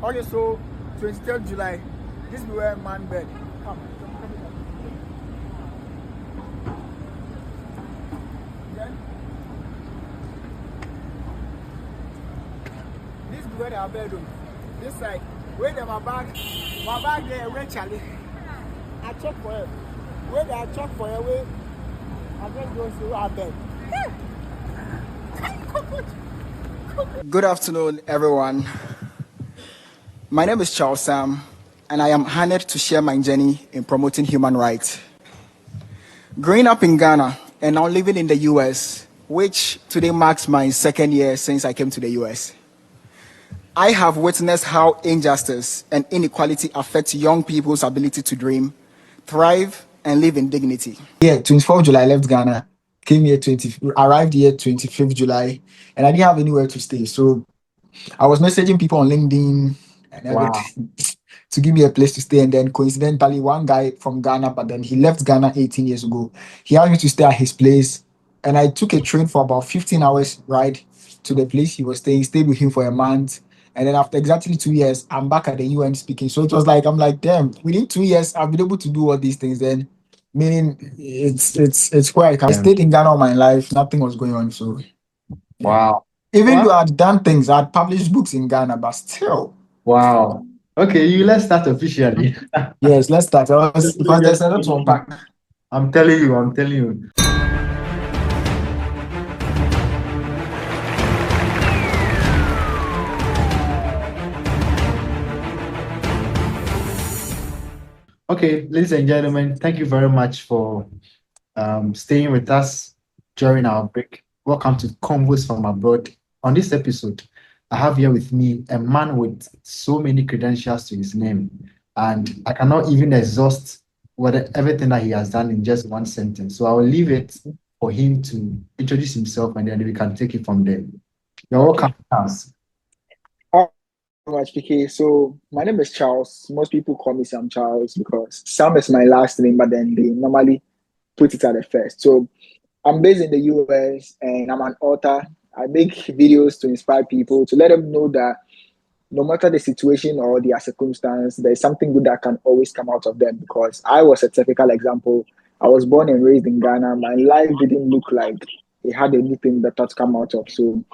Okay, so 23rd July, this be where man bed. Come. Then, this be where our bedroom. This side, where them my bag there, where Charlie. I check for her. Where they are chalk for her, where I just go to our bed. Good afternoon, everyone. My name is Charles Sam, and I am honored to share my journey in promoting human rights. Growing up in Ghana and now living in the US, which today marks my second year since I came to the US, I have witnessed how injustice and inequality affect young people's ability to dream, thrive, and live in dignity. Yeah, 24th July, I left Ghana, came here arrived here 25th July, and I didn't have anywhere to stay. So I was messaging people on LinkedIn and everything to give me a place to stay. And then coincidentally, one guy from Ghana, but then he left Ghana 18 years ago. He asked me to stay at his place. And I took a train for about 15 hours ride to the place he was staying, stayed with him for a month. And then after exactly 2 years, I'm back at the UN speaking. So it was like, I'm like, damn, within 2 years, I've been able to do all these things. Then meaning it's where I stayed in Ghana all my life. Nothing was going on. So yeah. Wow. Even though I'd done things, I'd published books in Ghana, but still. Wow. Okay, let's start officially. Yes, let's start. Because there's a lot to unpack. I'm telling you. Okay, ladies and gentlemen, thank you very much for staying with us during our break. Welcome to Convos from Abroad. On this episode, I have here with me a man with so many credentials to his name, and I cannot even exhaust everything that he has done in just one sentence. So I will leave it for him to introduce himself, and then we can take it from there. You're welcome, Charles. Much, PK. So my name is Charles. Most people call me Sam Charles because Sam is my last name, but then they normally put it at the first. So I'm based in the US and I'm an author. I make videos to inspire people, to let them know that no matter the situation or their circumstance, there's something good that can always come out of them. Because I was a typical example. I was born and raised in Ghana. My life didn't look like it had anything better to come out of. So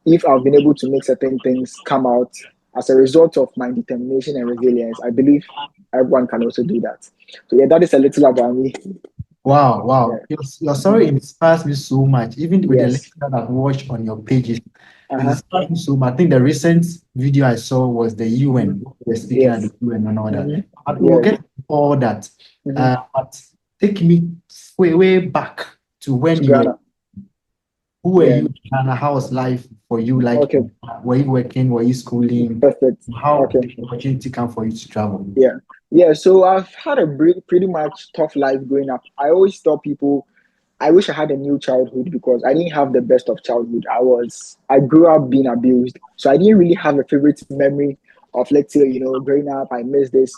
if I've been able to make certain things come out as a result of my determination and resilience, I believe everyone can also do that. So yeah, that is a little about me. Wow. Yeah. Your story inspires me so much. Even with the Yes. links that I've watched on your pages, it inspires me so much. I think the recent video I saw was the UN. We're speaking at the UN and all that. We'll get all that. But take me way back to when you were. Who were you in Ghana? How was life for you? Like, were you working? Were you schooling? Perfect. How did the opportunity come for you to travel? Yeah. So I've had a pretty much tough life growing up. I always tell people, I wish I had a new childhood because I didn't have the best of childhood. I grew up being abused, so I didn't really have a favorite memory of, let's say, growing up. I missed this.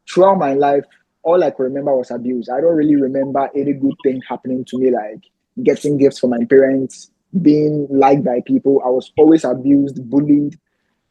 Throughout my life, all I could remember was abuse. I don't really remember any good thing happening to me, like getting gifts from my parents, being liked by people. I was always abused, bullied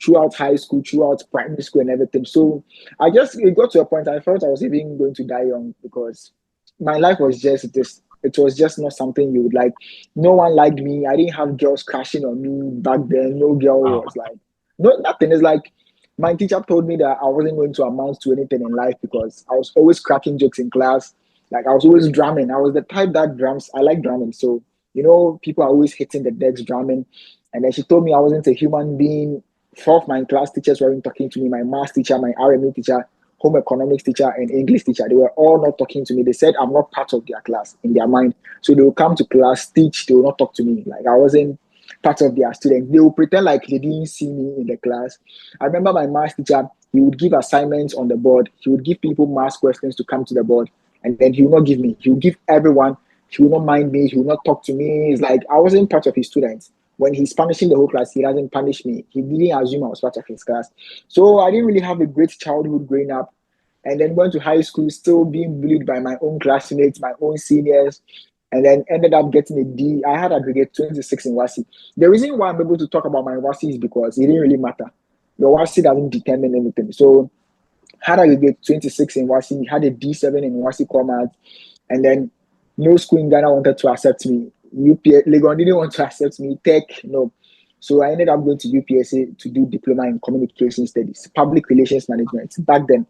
throughout high school, throughout primary school, and everything. So it got to a point I felt I was even going to die young because my life was just this. It was just not something you would like. No one liked me. I didn't have girls crashing on me back then. No girl was like, no, nothing. It's like my teacher told me that I wasn't going to amount to anything in life because I was always cracking jokes in class. Like I was always drumming. I was the type that drums. I like drumming. So, people are always hitting the decks drumming. And then she told me I wasn't a human being. Four of my class teachers weren't talking to me. My math teacher, my RME teacher, home economics teacher, and English teacher. They were all not talking to me. They said I'm not part of their class in their mind. So they will come to class, teach, they will not talk to me. Like I wasn't part of their students. They will pretend like they didn't see me in the class. I remember my math teacher, he would give assignments on the board. He would give people math questions to come to the board. And then he will not give me. He will give everyone. He will not mind me. He will not talk to me. It's like I wasn't part of his students. When he's punishing the whole class, he doesn't punish me. He didn't assume I was part of his class. So I didn't really have a great childhood growing up. And then went to high school, still being bullied by my own classmates, my own seniors, and then ended up getting a D. I had aggregate 26 in WASI. The reason why I'm able to talk about my WASI is because it didn't really matter. Your WASI doesn't determine anything. So had I get 26 in WASI, had a D7 in WASI format, and then no school in Ghana wanted to accept me. Legon didn't want to accept me. Tech, no. So I ended up going to UPSA to do diploma in communication studies, public relations management back then.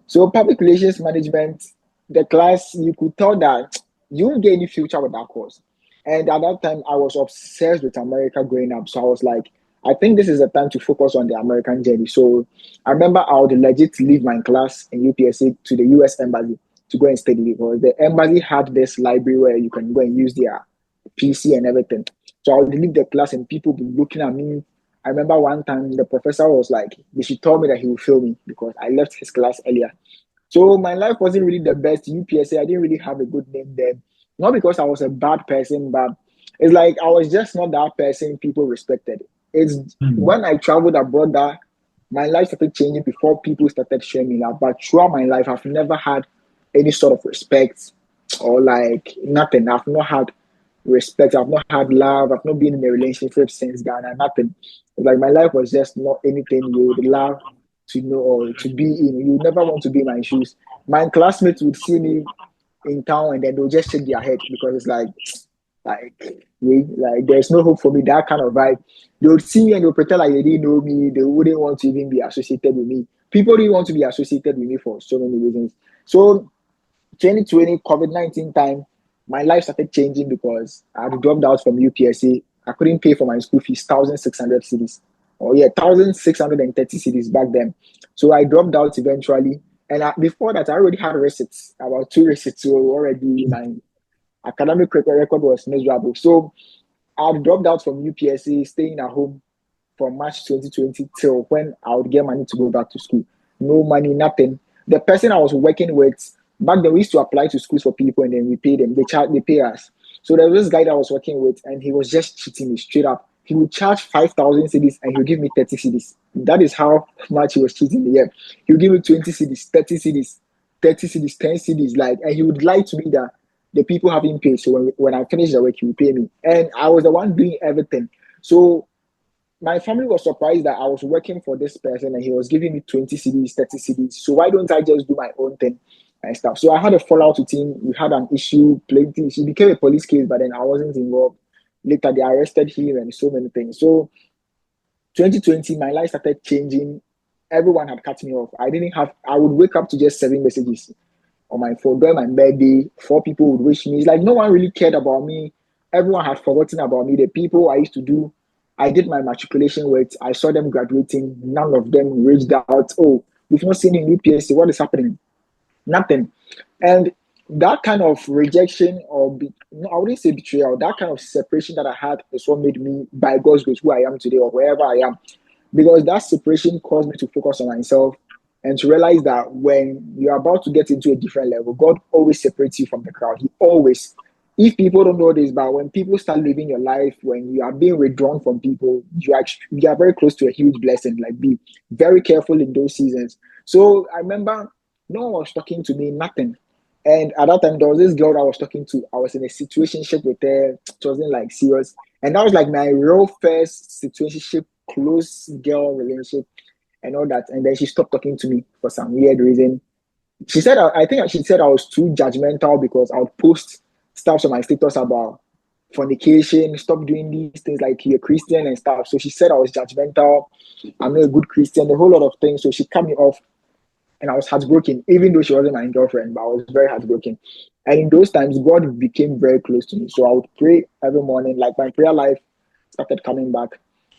So public relations management, the class, you could tell that you won't get any future with that course. And at that time, I was obsessed with America growing up. So I was like, I think this is the time to focus on the American journey. So I remember I would legit leave my class in UPSA to the US Embassy to go and study because the embassy had this library where you can go and use their PC and everything. So I would leave the class and people would be looking at me. I remember one time the professor was like, they should tell me that he will fail me because I left his class earlier. So my life wasn't really the best. UPSA, I didn't really have a good name there. Not because I was a bad person, but it's like I was just not that person people respected. It's Mm. when I traveled abroad that my life started changing before people started showing me that. But throughout my life, I've never had any sort of respect or like nothing. I've not had respect. I've not had love. I've not been in a relationship since Ghana. Nothing. It's like my life was just not anything you would love to know or to be in. You never want to be in my shoes. My classmates would see me in town and then they'll just shake their head because it's like there's no hope for me. That kind of vibe. They would see me and they'll pretend like they didn't know me. They wouldn't want to even be associated with me. People didn't want to be associated with me for so many reasons. So 2020 COVID-19 time, my life started changing because I had dropped out from UPSA. I couldn't pay for my school fees, 1,600 cedis. Oh yeah, 1,630 cedis back then. So I dropped out eventually. And before that, I already had receipts, about two receipts. So already my academic record was miserable. So I had dropped out from UPSA, staying at home from March 2020 till when I would get money to go back to school. No money, nothing. The person I was working with, back then we used to apply to schools for people and then we pay them. They pay us. So there was this guy that I was working with and he was just cheating me straight up. He would charge 5,000 cedis and he would give me 30 cedis. That is how much he was cheating me. Yeah. He would give me 20 cedis, 30 cedis, 30 cedis, 10 cedis. Like, and he would lie to me that the people haven't paid. So when I finish the work, he would pay me. And I was the one doing everything. So my family was surprised that I was working for this person and he was giving me 20 CDs, 30 CDs. So why don't I just do my own thing and stuff? So I had a fallout with him. We had an issue, plenty. It became a police case, but then I wasn't involved. Later, they arrested him and so many things. So 2020, my life started changing. Everyone had cut me off. I would wake up to just 7 messages on my phone. During my birthday, 4 people would wish me. It's like no one really cared about me. Everyone had forgotten about me. The people I used to do, I did my matriculation with. I saw them graduating. None of them reached out. Oh, we've not seen you in UPSC. What is happening? Nothing. And that kind of rejection no, I wouldn't say betrayal, that kind of separation that I had is what made me, by God's grace, who I am today or wherever I am. Because that separation caused me to focus on myself and to realize that when you're about to get into a different level, God always separates you from the crowd. He always. If people don't know this, but when people start living your life, when you are being withdrawn from people, you are very close to a huge blessing. Like, be very careful in those seasons. So I remember no one was talking to me, nothing. And at that time, there was this girl that I was talking to. I was in a situationship with her. It wasn't like serious. And that was like my real first situationship, close girl relationship and all that. And then she stopped talking to me for some weird reason. She said, I think she said I was too judgmental because I would post stuff on my status about fornication, stop doing these things like you're Christian and stuff. So she said I was judgmental. I'm not a good Christian, a whole lot of things. So she cut me off and I was heartbroken, even though she wasn't my girlfriend, but I was very heartbroken. And in those times, God became very close to me. So I would pray every morning, like my prayer life started coming back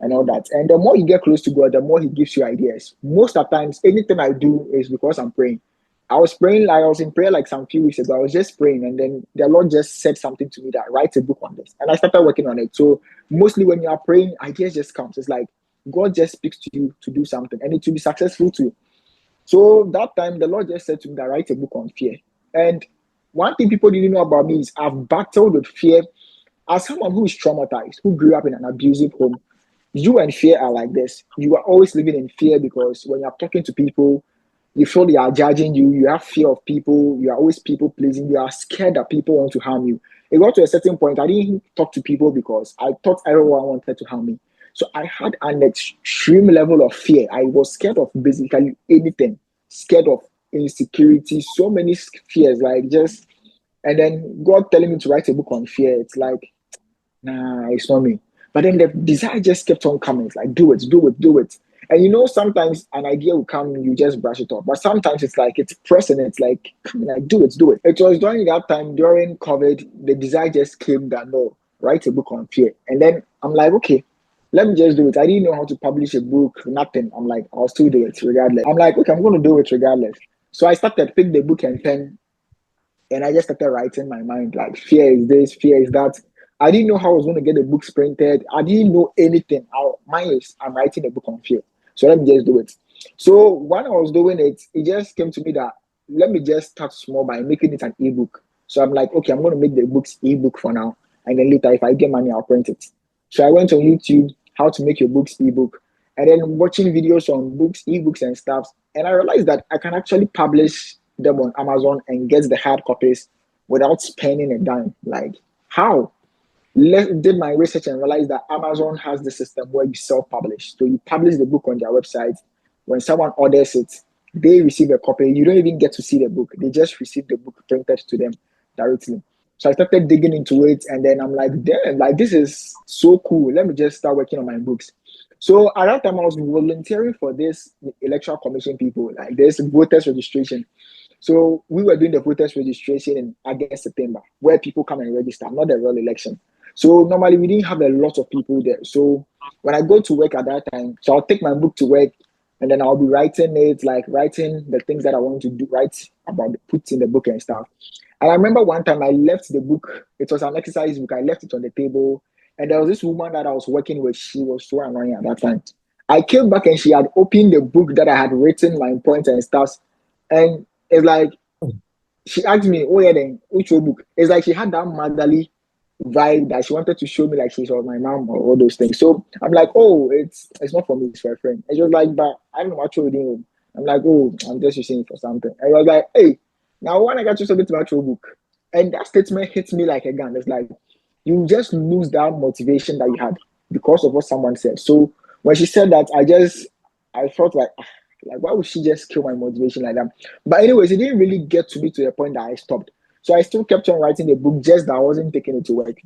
and all that. And the more you get close to God, the more He gives you ideas. Most of the times, anything I do is because I'm praying. I was praying, like I was in prayer like some few weeks ago. I was just praying, and then the Lord just said something to me that write a book on this. And I started working on it. So mostly when you are praying, ideas just comes. It's like God just speaks to you to do something, and it will be successful too. So that time, the Lord just said to me that write a book on fear. And one thing people didn't know about me is I've battled with fear as someone who is traumatized, who grew up in an abusive home. You and fear are like this. You are always living in fear because when you're talking to people, you feel they are judging you. You have fear of people. You are always people pleasing. You are scared that people want to harm you. It got to a certain point. I didn't talk to people because I thought everyone wanted to harm me. So I had an extreme level of fear. I was scared of basically anything, scared of insecurity, so many fears, like just, and then God telling me to write a book on fear. It's like, nah, it's not me. But then the desire just kept on coming. It's like, do it, do it, do it. And sometimes an idea will come, you just brush it off. But sometimes it's like it's pressing, it's like, come on, like, do it, do it. It was during that time, during COVID, the desire just came that no, write a book on fear. And then I'm like, okay, let me just do it. I didn't know how to publish a book, nothing. I'm like, I'll still do it regardless. I'm like, okay, I'm gonna do it regardless. So I started, pick the book and pen, and I just started writing my mind like fear is this, fear is that. I didn't know how I was going to get the books printed. I didn't know anything. Mine is I'm writing a book on fear. So let me just do it. So when I was doing it, it just came to me that let me just start small by making it an ebook. So I'm like, okay, I'm going to make the books ebook for now. And then later, if I get money, I'll print it. So I went on YouTube, how to make your books ebook. And then watching videos on books, ebooks and stuff. And I realized that I can actually publish them on Amazon and get the hard copies without spending a dime. Like, how? Did my research and realized that Amazon has the system where you self-publish. So you publish the book on their website. When someone orders it, they receive a copy. You don't even get to see the book. They just receive the book printed to them directly. So I started digging into it, and then I'm like, damn, like this is so cool. Let me just start working on my books. So at that time, I was volunteering for this electoral commission people, like this voters registration. So we were doing the voters registration in August, September, where people come and register, not the real election. So normally we didn't have a lot of people there. So when I go to work at that time, so I'll take my book to work, and then I'll be writing it, like writing the things that I want to do, write about, put in the book and stuff. And I remember one time I left the book. It was an exercise book. I left it on the table, and there was this woman that I was working with. She was so annoying at that time. I came back and she had opened the book that I had written my points and stuff, and it's like she asked me, "Oh yeah, then which your book?" It's like she had that motherly vibe that she wanted to show me like she was my mom or all those things. So I'm like, "Oh, it's not for me, it's for a friend." And she was like, "But I don't know what you're doing." I'm like, "Oh, I'm just using it for something." And I was like, "Hey, now when I got you something about your book," and that statement hits me like a gun. It's like you just lose that motivation that you had because of what someone said. So when she said that, I felt like, like, why would she just kill my motivation like that? But anyways, it didn't really get to me to the point that I stopped. So I still kept on writing the book, just that I wasn't taking it to work.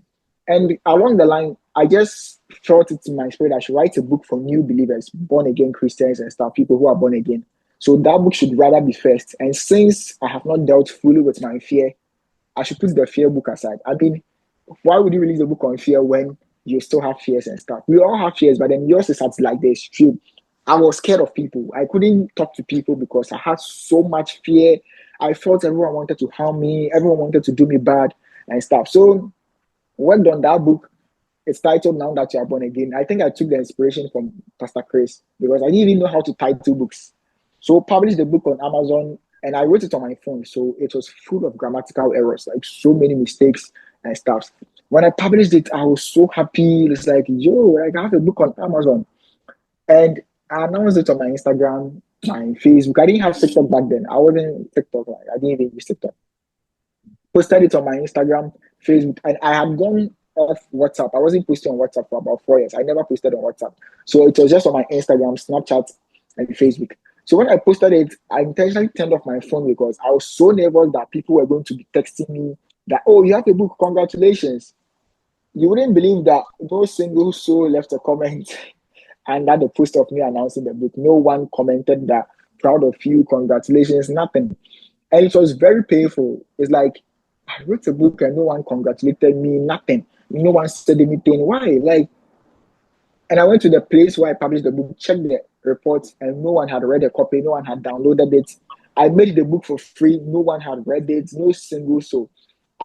And along the line, I just felt it in my spirit I should write a book for new believers, born again Christians and stuff, people who are born again. So that book should rather be first. And since I have not dealt fully with my fear, I should put the fear book aside. I mean, why would you release a book on fear when you still have fears and stuff? We all have fears, but then yours is at like the extreme. I was scared of people. I couldn't talk to people because I had so much fear. I felt everyone wanted to harm me, everyone wanted to do me bad and stuff. So worked on that book. It's titled Now That You Are Born Again. I think I took the inspiration from Pastor Chris because I didn't even know how to title books. So published the book on Amazon and I wrote it on my phone. So it was full of grammatical errors, like so many mistakes and stuff. When I published it, I was so happy. It's like, yo, like I have a book on Amazon. And I announced it on my Instagram, my Facebook. I didn't have TikTok back then. I wasn't TikTok. Like, I didn't even use TikTok. Posted it on my Instagram, Facebook, and I had gone off WhatsApp. I wasn't posting on WhatsApp for about 4 years. I never posted on WhatsApp. So it was just on my Instagram, Snapchat, and Facebook. So when I posted it, I intentionally turned off my phone because I was so nervous that people were going to be texting me that, oh, you have a book, congratulations. You wouldn't believe that no single soul left a comment and that the post of me announcing the book. No one commented that proud of you, congratulations, nothing. And it was very painful. It's like I wrote a book and no one congratulated me, nothing. No one said anything. Why? Like, and I went to the place where I published the book, checked the reports, and no one had read a copy, no one had downloaded it. I made the book for free, no one had read it, no single soul.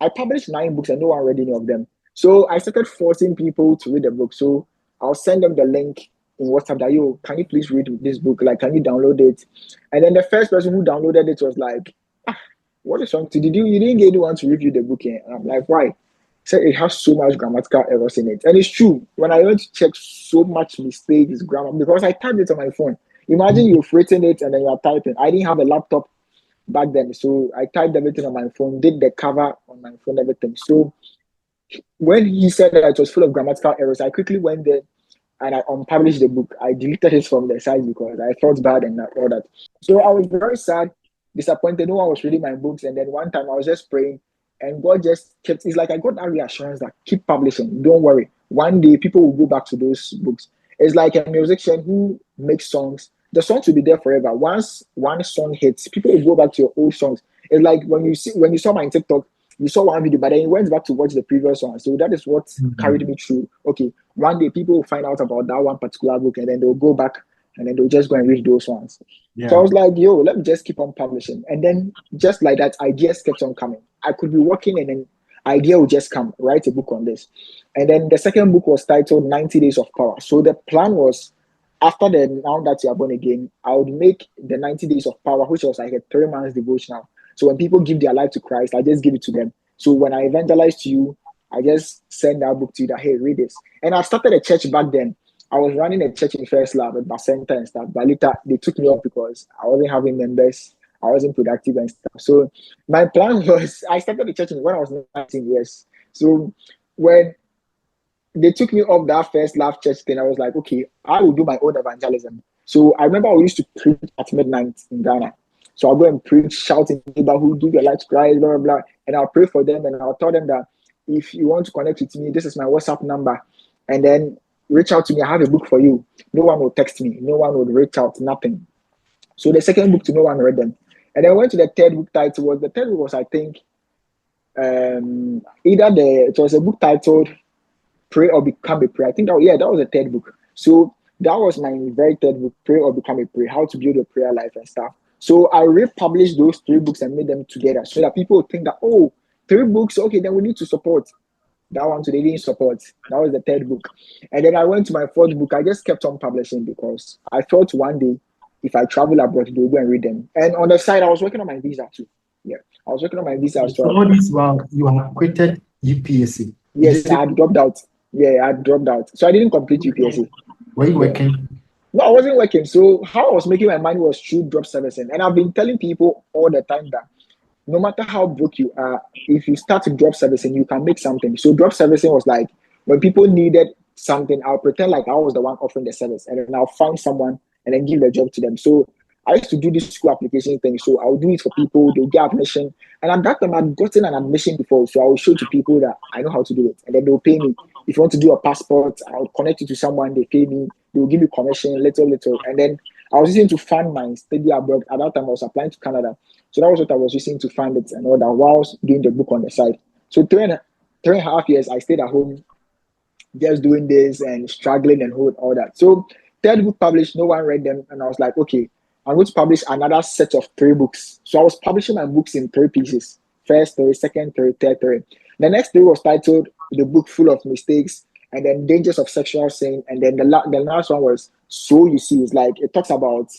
I published 9 books and no one read any of them. So I started forcing people to read the book. So I'll send them the link in WhatsApp that, yo, can you please read this book? Like, can you download it? And then the first person who downloaded it was like, what is wrong? You didn't get anyone to review the book? And I'm like, why? So it has so much grammatical errors in it. And it's true. When I went to check so much mistakes, grammar, because I typed it on my phone. Imagine you've written it and then you're typing. I didn't have a laptop back then. So I typed everything on my phone, did the cover on my phone, everything. So when he said that it was full of grammatical errors, I quickly went there and I unpublished the book. I deleted it from the site because I felt bad and all that. So I was very sad, disappointed. No one was reading my books. And then one time I was just praying, and God just kept. It's like I got that reassurance that keep publishing. Don't worry. One day people will go back to those books. It's like a musician who makes songs. The songs will be there forever. Once one song hits, people will go back to your old songs. It's like when you saw my TikTok, you saw one video, but then you went back to watch the previous one. So that is what carried me through. Okay, one day people will find out about that one particular book, and then they'll go back and then they'll just go and read those ones. So I Yeah. was like, yo, let me just keep on publishing. And then just like that, ideas kept on coming. I could be working and then idea would just come, write a book on this. And then the second book was titled 90 Days of Power. So the plan was after the Now That You Are Born Again, I would make the 90 Days of Power, which was like a 3 months devotional. So when people give their life to Christ, I just give it to them. So when I evangelize to you, I just send that book to you that, hey, read this. And I started a church back then. I was running a church in First Lab at Bacenta and stuff, but later they took me off because I wasn't having members, I wasn't productive and stuff. So my plan was I started the church when I was 19 years. So when they took me off that First Love Church thing, I was like, okay, I will do my own evangelism. So I remember I used to preach at midnight in Ghana. So I'll go and preach, shout in the neighborhood, give your life to Christ, blah, blah, blah. And I'll pray for them and I'll tell them that if you want to connect with me, this is my WhatsApp number. And then reach out to me. I have a book for you. No one will text me. No one will reach out, nothing. So the second book to no one read them. And then I went to the third book title. The third book was, I think, it was a book titled Pray or Become a Prayer. I think that was the third book. So that was my very third book, Pray or Become a Prayer, how to build a prayer life and stuff. So I republished those 3 books and made them together so that people would think that, oh, 3 books, okay, then we need to support. That one today didn't support. That was the third book. And then I went to my fourth book. I just kept on publishing because I thought one day if I travel abroad, they'll go and read them. And on the side, I was working on my visa too. Yeah, I was working on my visa as So well. all this while you have quitted UPSC. You Yes, I did had dropped out. Yeah, I had dropped out. So I didn't complete UPSC. were you Yeah. working? No, I wasn't working. So how I was making my money was through drop servicing. And I've been telling people all the time that no matter how broke you are, if you start to drop servicing, you can make something. So drop servicing was like when people needed something, I'll pretend like I was the one offering the service, and then I'll find someone and then give the job to them. So I used to do this school application thing. So I'll do it for people, they'll get admission. And at that time, I'd gotten an admission before. So I'll show to people that I know how to do it. And then they'll pay me. If you want to do a passport, I'll connect you to someone, they pay me, they'll give me commission, little, little. And then I was using to fund my study abroad. At that time, I was applying to Canada. So that was what I was using to fund it and all that whilst doing the book on the side. So three and a half years, I stayed at home just doing this and struggling and all that. So third book published, no one read them. And I was like, okay, I'm going to publish another set of 3 books. So I was publishing my books in 3 pieces. First three, second three, third three. The next 3 was titled The Book Full of Mistakes, and then Dangers of Sexual Sin. And then the last one was So You See. It's like it talks about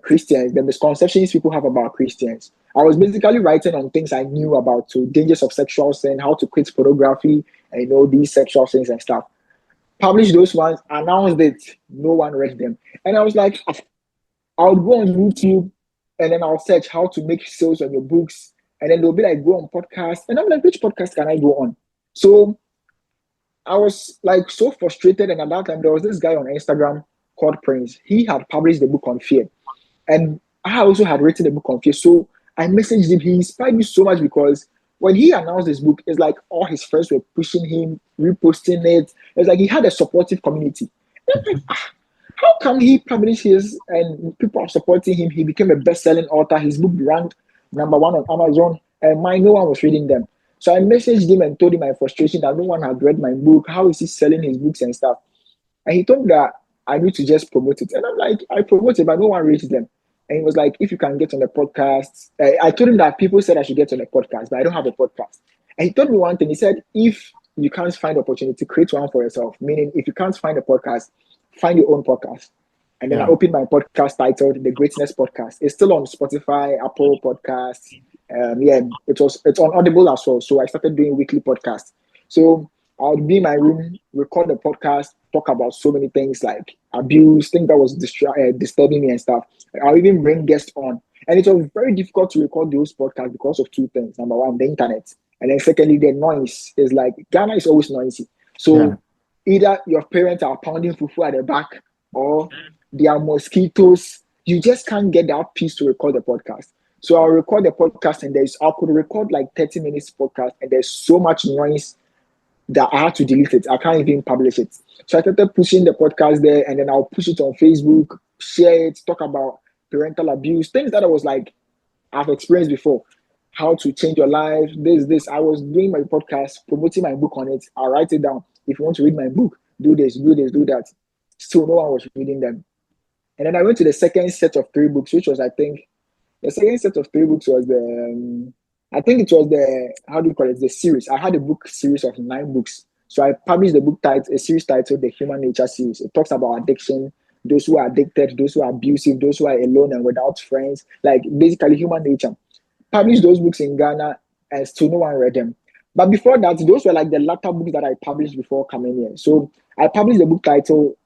Christians, the misconceptions people have about Christians. I was basically writing on things I knew about, so dangers of sexual sin, how to quit pornography, and these sexual sins and stuff. Published those ones, announced it, no one read them. And I was like, I would go on YouTube and then I'll search how to make sales on your books. And then they'll be like, go on podcast. And I'm like, which podcast can I go on? So I was like so frustrated. And at that time, there was this guy on Instagram called Prince. He had published the book on fear. And I also had written a book on fear. So I messaged him. He inspired me so much because when he announced this book, it's like all his friends were pushing him, reposting it. It's like he had a supportive community. And I'm like, how come he published his and people are supporting him? He became a best-selling author. His book ranked #1 on Amazon, and no one was reading them. So I messaged him and told him my frustration that no one had read my book. How is he selling his books and stuff? And he told me that I need to just promote it. And I'm like, I promote it, but no one reads them. And he was like, if you can get on the podcast. I told him that people said I should get on the podcast, but I don't have a podcast. And he told me one thing. He said, if you can't find opportunity, create one for yourself. Meaning, if you can't find a podcast, find your own podcast. And then I opened my podcast titled The Greatness Podcast. It's still on Spotify, Apple Podcasts. It's on Audible as well. So I started doing weekly podcasts. So I would be in my room, record the podcast, talk about so many things like abuse, things that was disturbing me and stuff. I'll even bring guests on. And it was very difficult to record those podcasts because of 2 things. Number one, the internet. And then secondly, the noise is like Ghana is always noisy. So Yeah. either your parents are pounding fufu at the back or there are mosquitoes. You just can't get that peace to record the podcast. So I'll record the podcast and I could record like 30 minutes podcast and there's so much noise that I had to delete it. I can't even publish it. So I started pushing the podcast there and then I'll push it on Facebook, share it, talk about parental abuse, things that I was like, I've experienced before. How to change your life, this. I was doing my podcast, promoting my book on it. I'll write it down. If you want to read my book, do this, do this, do that. Still, no one was reading them. And then I went to the second set of three books, which was, I think, the second set of three books was I think it was how do you call it, the series. I had a book series of 9 books. So I published the book title, a series titled The Human Nature Series. It talks about addiction, those who are addicted, those who are abusive, those who are alone and without friends, like basically human nature. Published those books in Ghana and still no one read them. But before that, those were like the latter books that I published before coming here. So I published the book title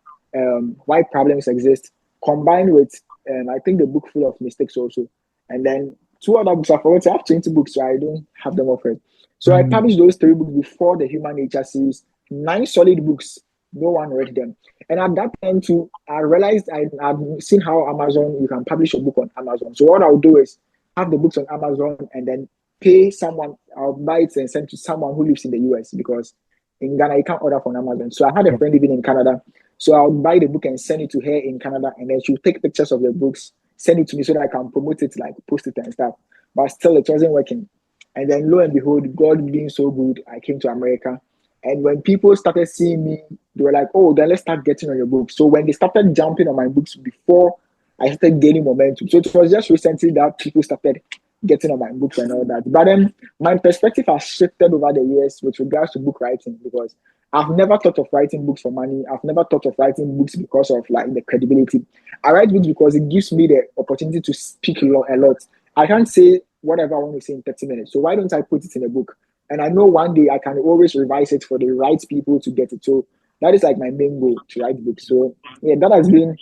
Why Problems Exist, combined with I think the book full of mistakes also. And then 2 other books. I forgot to have 20 books, so I don't have them offered. So I Mm. published those 3 books before the Human Nature series, 9 solid books. No one read them. And at that time too, I realized I've seen how Amazon, you can publish a book on Amazon. So what I'll do is have the books on Amazon and then pay someone. I'll buy it and send to someone who lives in the US because in Ghana you can't order from Amazon. So I had a friend living in Canada. So I'll buy the book and send it to her in Canada, and then she'll take pictures of the books, send it to me so that I can promote it, like post it and stuff. But still, it wasn't working. And then lo and behold, God being so good, I came to America. And when people started seeing me, they were like, "Oh, then let's start getting on your books." So when they started jumping on my books before I started gaining momentum, so it was just recently that people started getting on my books and all that. But then my perspective has shifted over the years with regards to book writing because I've never thought of writing books for money. I've never thought of writing books because of like the credibility. I write books because it gives me the opportunity to speak a lot. I can't say whatever I want to say in 30 minutes. So why don't I put it in a book? And I know one day I can always revise it for the right people to get it. So that is like my main goal, to write books. So yeah, that has been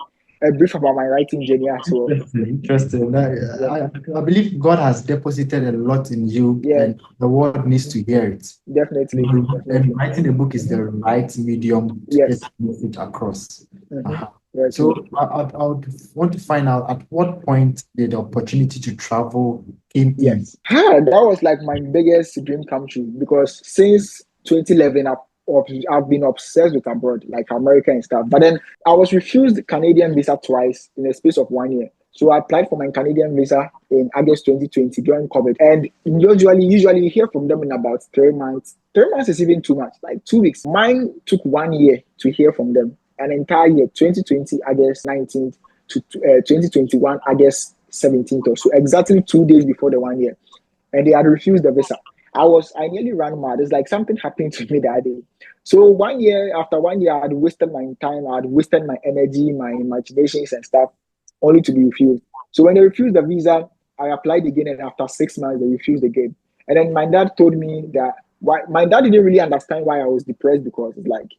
a brief about my writing journey as well. Interesting. Yeah, I believe God has deposited a lot in you, yeah, and the world needs to hear it. definitely, And definitely. writing a book is the Mhm. right medium to get Yes. the message across. Mm-hmm. Uh-huh. Very So true. I would want to find out at what point did the opportunity to travel came in? Yes. That was like my biggest dream come true because since 2011, I've been obsessed with abroad, like America and stuff. But then I was refused Canadian visa twice in the space of 1 year. So I applied for my Canadian visa in August 2020 during COVID. And usually you hear from them in about 3 months. 3 months is even too much, like 2 weeks. Mine took 1 year to hear from them, an entire year, 2020, August 19th to 2021, August 17th or so, exactly 2 days before the 1 year. And they had refused the visa. I nearly ran mad. It's like something happened to me that day. So 1 year, after 1 year, I had wasted my time, I had wasted my energy, my imaginations and stuff, only to be refused. So when they refused the visa, I applied again, and after 6 months, they refused again. And then my dad told me that why my dad didn't really understand why I was depressed because it's like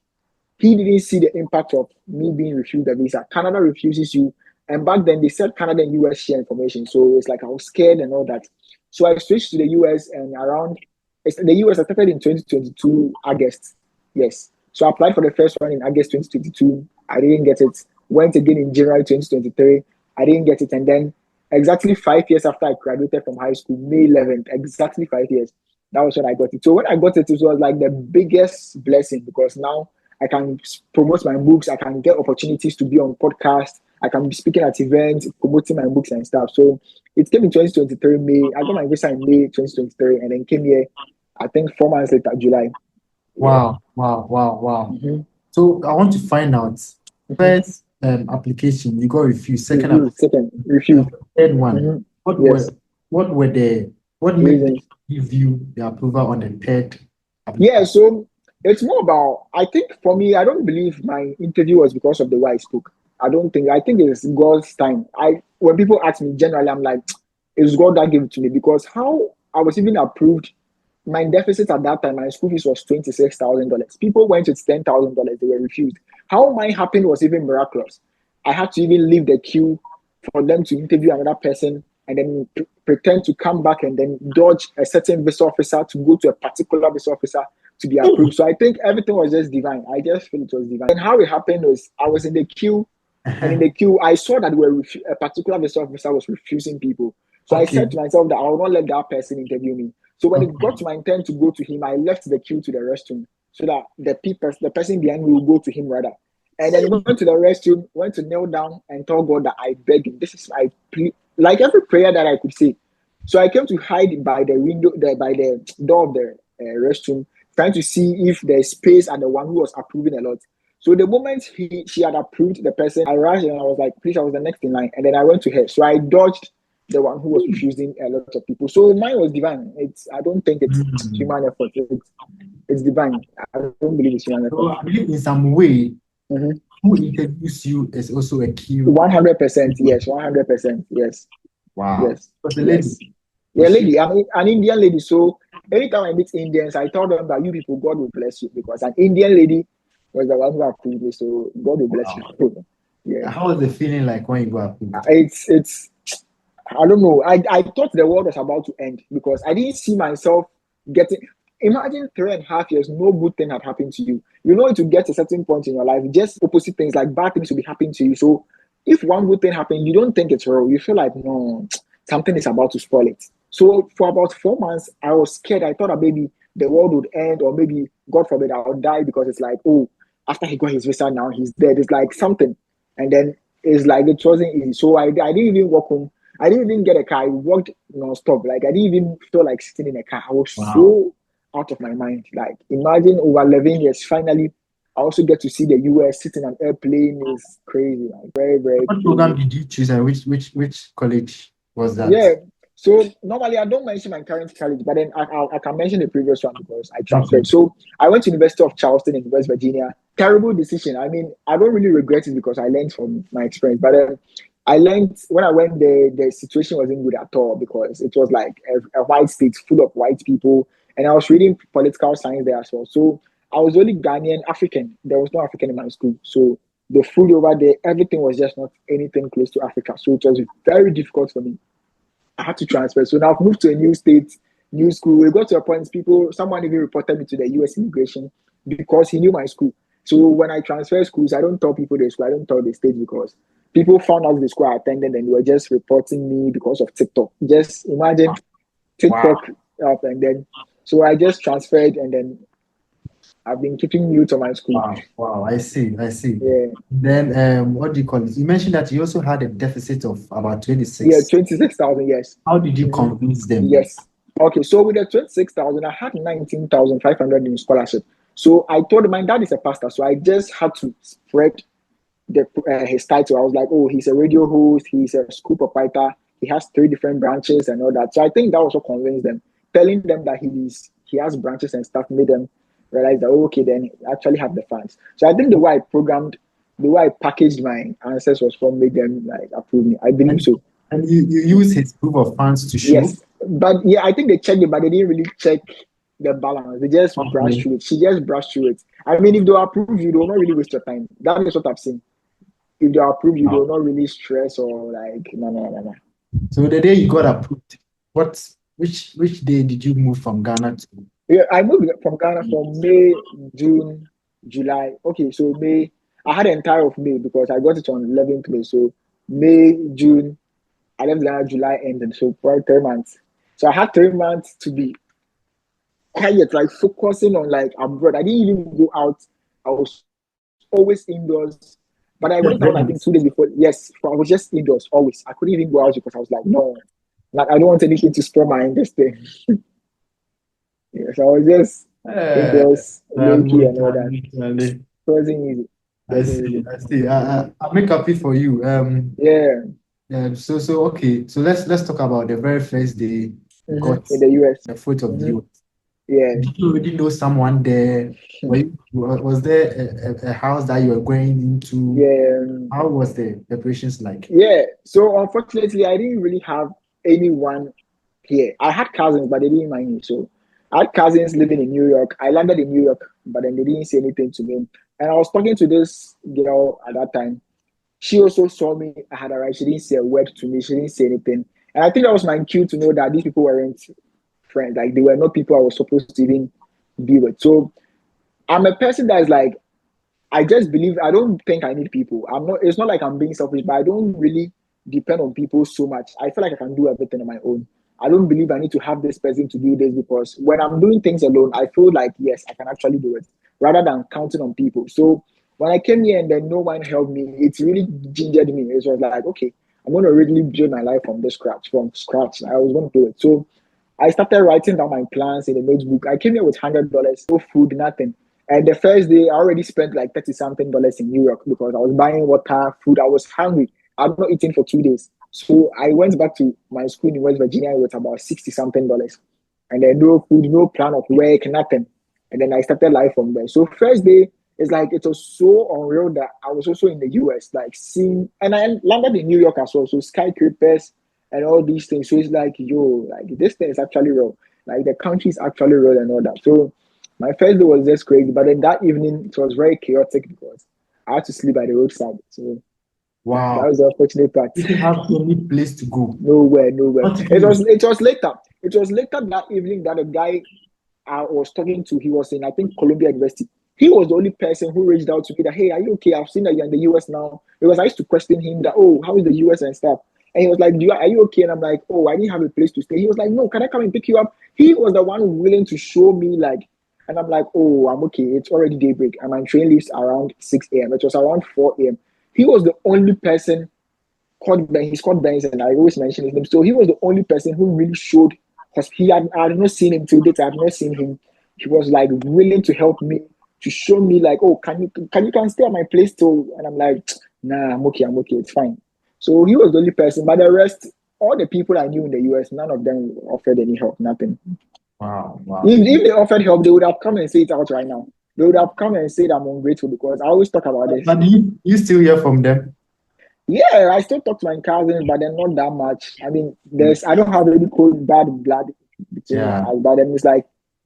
he didn't see the impact of me being refused a visa. Canada refuses you. And back then they said Canada and US share information. So it's like I was scared and all that. So I switched to the US and the US I started in 2022 August. Yes. So I applied for the first one in August 2022. I didn't get it. Went again in January 2023. I didn't get it. And then exactly 5 years after I graduated from high school, May 11th, exactly 5 years. That was when I got it. So when I got it, it was like the biggest blessing because now I can promote my books. I can get opportunities to be on podcasts. I can be speaking at events, promoting my books and stuff. So it came in 2023 May. I got my visa in May 2023 and then came here, I think 4 months later, July. Yeah. Wow, wow, wow, wow. Mm-hmm. So I want to find out Mm-hmm. first application, you got refused. Second Refused. Second, application, refused. third one. Mm-hmm. What Yes. were what made them Reasons. give you the approval on the third Yeah, application? so it's more about, I think for me, I don't believe my interview was because of the way I spoke. I think it's God's time. When people ask me generally, I'm like, it's God that gave it to me because how I was even approved, my deficit at that time, my school fees was $26,000. People went with $10,000, they were refused. How mine happened was even miraculous. I had to even leave the queue for them to interview another person and then pretend to come back and then dodge a certain visa officer to go to a particular visa officer to be approved. So I think everything was just divine. I just feel it was divine. And how it happened was I was in the queue, and in the queue, I saw that a particular visa officer was refusing people. So I said Okay. to myself that I will not let that person interview me. So when it got Okay. to my turn to go to him, I left the queue to the restroom so that the person behind me will go to him rather. And then went to the restroom, went to kneel down and told God that I beg him. This is my plea, like every prayer that I could say. So I came to hide by the window, by the door of the restroom, trying to see if there's space and the one who was approving a lot. So the moment she had approved the person, I rushed and I was like, please, I was the next in line. And then I went to her. So I dodged the one who was refusing a lot of people. So mine was divine. I don't think it's Mm. human effort. It's divine. I don't believe it's human effort. So I believe in some way, Mhm. who introduced you is also a key. 100%, yes. 100%, yes. Wow. Yes. Was the lady? Yes. Yeah, Was she? lady. I'm an Indian lady. So anytime I meet Indians, I tell them that you people, God will bless you because an Indian lady was the one who approved me. So God will bless you. Wow. Yeah. How was the feeling like when you got approved? It's I don't know. I thought the world was about to end because I didn't see myself getting. Imagine 3.5 years, no good thing had happened to you. You know, to get a certain point in your life, just opposite things like bad things will be happening to you. So, if one good thing happened, you don't think it's real. You feel like, no, something is about to spoil it. So, for about 4 months, I was scared. I thought that maybe the world would end, or maybe, God forbid, I would die because it's like, oh, after he got his visa, now he's dead. It's like something. And then it's like it wasn't easy. So, I didn't even walk home. I didn't even get a car. I walked non-stop. Like I didn't even feel like sitting in a car. I was Wow. so out of my mind. Like imagine over 11 years, finally, I also get to see the US sitting on an airplane is crazy. Like very, very What program crazy. did you choose and which college was that? Yeah. So normally I don't mention my current college, but then I can mention the previous one because I Okay. transferred. So I went to University of Charleston in West Virginia. Terrible decision. I mean, I don't really regret it because I learned from my experience. But I learned when I went there, the situation wasn't good at all because it was like a white state full of white people, and I was reading political science there as well. So I was only Ghanaian African. There was no African in my school. So the food over there, everything was just not anything close to Africa. So it was very difficult for me. I had to transfer. So now I've moved to a new state, new school. We got to a point, someone even reported me to the US immigration because he knew my school. So when I transfer schools, I don't tell people the school, I don't tell the state because people found out the school I attended and they were just reporting me because of TikTok. Just imagine Wow. TikTok up and then so I just transferred and then I've been keeping mute on my school. Wow. Wow. I see. I see. Yeah. Then what do you call it? You mentioned that you also had a deficit of about Yeah, 26. 26,000, yes. How did you Mhm. convince them? Yes. Okay, so with the 26,000, I had 19,500 in scholarship. So I told my dad is a pastor, so I just had to spread his title. I was like, oh, he's a radio host, he's a school proprietor, he has 3 different branches and all that. So I think that also convinced them. Telling them that he has branches and stuff made them realize that, oh, okay, then he actually have the funds. So I think the way I packaged my answers was what made them like approve me. I believe And so. and you use his proof of funds to show. Yes, but yeah, I think they checked it, but they didn't really check the balance. They just brushed Okay. through it. She just brushed through it. I mean, if they approve you, they will not really waste your time. That is what I've seen. If they approve you, they Wow. will not really stress or like no, no, no, no. So the day you got approved, which day did you move from Ghana to? Yeah, I moved from Ghana from May, June, July. Okay, so May. I had the entire of May because I got it on 11th May. So May, June, I left Ghana July ended. So for 3 months. So I had 3 months to be quiet, like focusing on like abroad. I didn't even go out. I was always indoors. But I Yeah, went very out, I think, nice. 2 days before. Yes, I was just indoors always. I couldn't even go out because I was like, no, like I don't want anything to spoil my this thing. Yes, I was just Uh, indoors, low key and all that. Charlie. It wasn't easy. It I wasn't see. easy. I see. Mhm. I'll make happy for you. Yeah. So okay. So let's talk about the very first day you got In the US. the foot of the Hmm. US. Yeah. Did you already know someone there? Was there a house that you were going into? Yeah. How was the preparations like? Yeah. So unfortunately, I didn't really have anyone here. I had cousins, but they didn't mind me. So I had cousins living in New York. I landed in New York, but then they didn't say anything to me. And I was talking to this girl at that time. She also saw me. I had arrived. She didn't say a word to me. She didn't say anything. And I think that was my cue to know that these people weren't friends. Like they were not people I was supposed to even be with. So I'm a person that's like, I just believe I don't think I need people. I'm not. It's not like I'm being selfish, but I don't really depend on people so much. I feel like I can do everything on my own. I don't believe I need to have this person to do this because when I'm doing things alone, I feel like yes, I can actually do it rather than counting on people. So when I came here and then no one helped me, it really gingered me. It was like, okay, I'm going to really build my life from the scratch, from scratch. I was going to do it. So I started writing down my plans in a notebook. I came here with $100, no food, nothing. And the first day, I already spent like 30 something dollars in New York because I was buying water, food. I was hungry. I've not eaten for 2 days. So I went back to my school in West Virginia with about 60 something dollars. And then no food, no plan of work, nothing. And then I started life from there. So first day, it's like it was so unreal that I was also in the US, like seeing, and I landed in New York as well. So skyscrapers and all these things. So it's like, yo, like this thing is actually real. Like the country is actually real and all that. So my first day was just crazy, but then that evening it was very chaotic because I had to sleep at the roadside. So that Wow. was the unfortunate part. You didn't have any place to go. Nowhere, nowhere. What did It you was do? it was later. It was later that evening that a guy I was talking to, he was in, I think, Columbia University. He was the only person who reached out to me that, hey, are you okay? I've seen that you're in the US now. Because I used to question him that, oh, how is the US and stuff? And he was like, are you okay? And I'm like, oh, I didn't have a place to stay. He was like, no, can I come and pick you up? He was the one willing to show me, like, and I'm like, oh, I'm okay. It's already daybreak. And my train leaves around 6 a.m. It was around 4 a.m. He was the only person called Ben. He's called Benz, and I always mention his name. So he was the only person who really showed because I had not seen him till date. I have not seen him. He was like willing to help me to show me like, oh, can stay at my place too? And I'm like, nah, I'm okay, it's fine. So he was the only person, but the rest, all the people I knew in the US, none of them offered any help, nothing. Wow, wow. If they offered help, they would have come and say it out right now. They would have come and said I'm ungrateful because I always talk about this. But you still hear from them? Yeah, I still talk to my cousins, but they're not that much. I mean, I don't have any cold bad blood between Yeah. us, but then it's like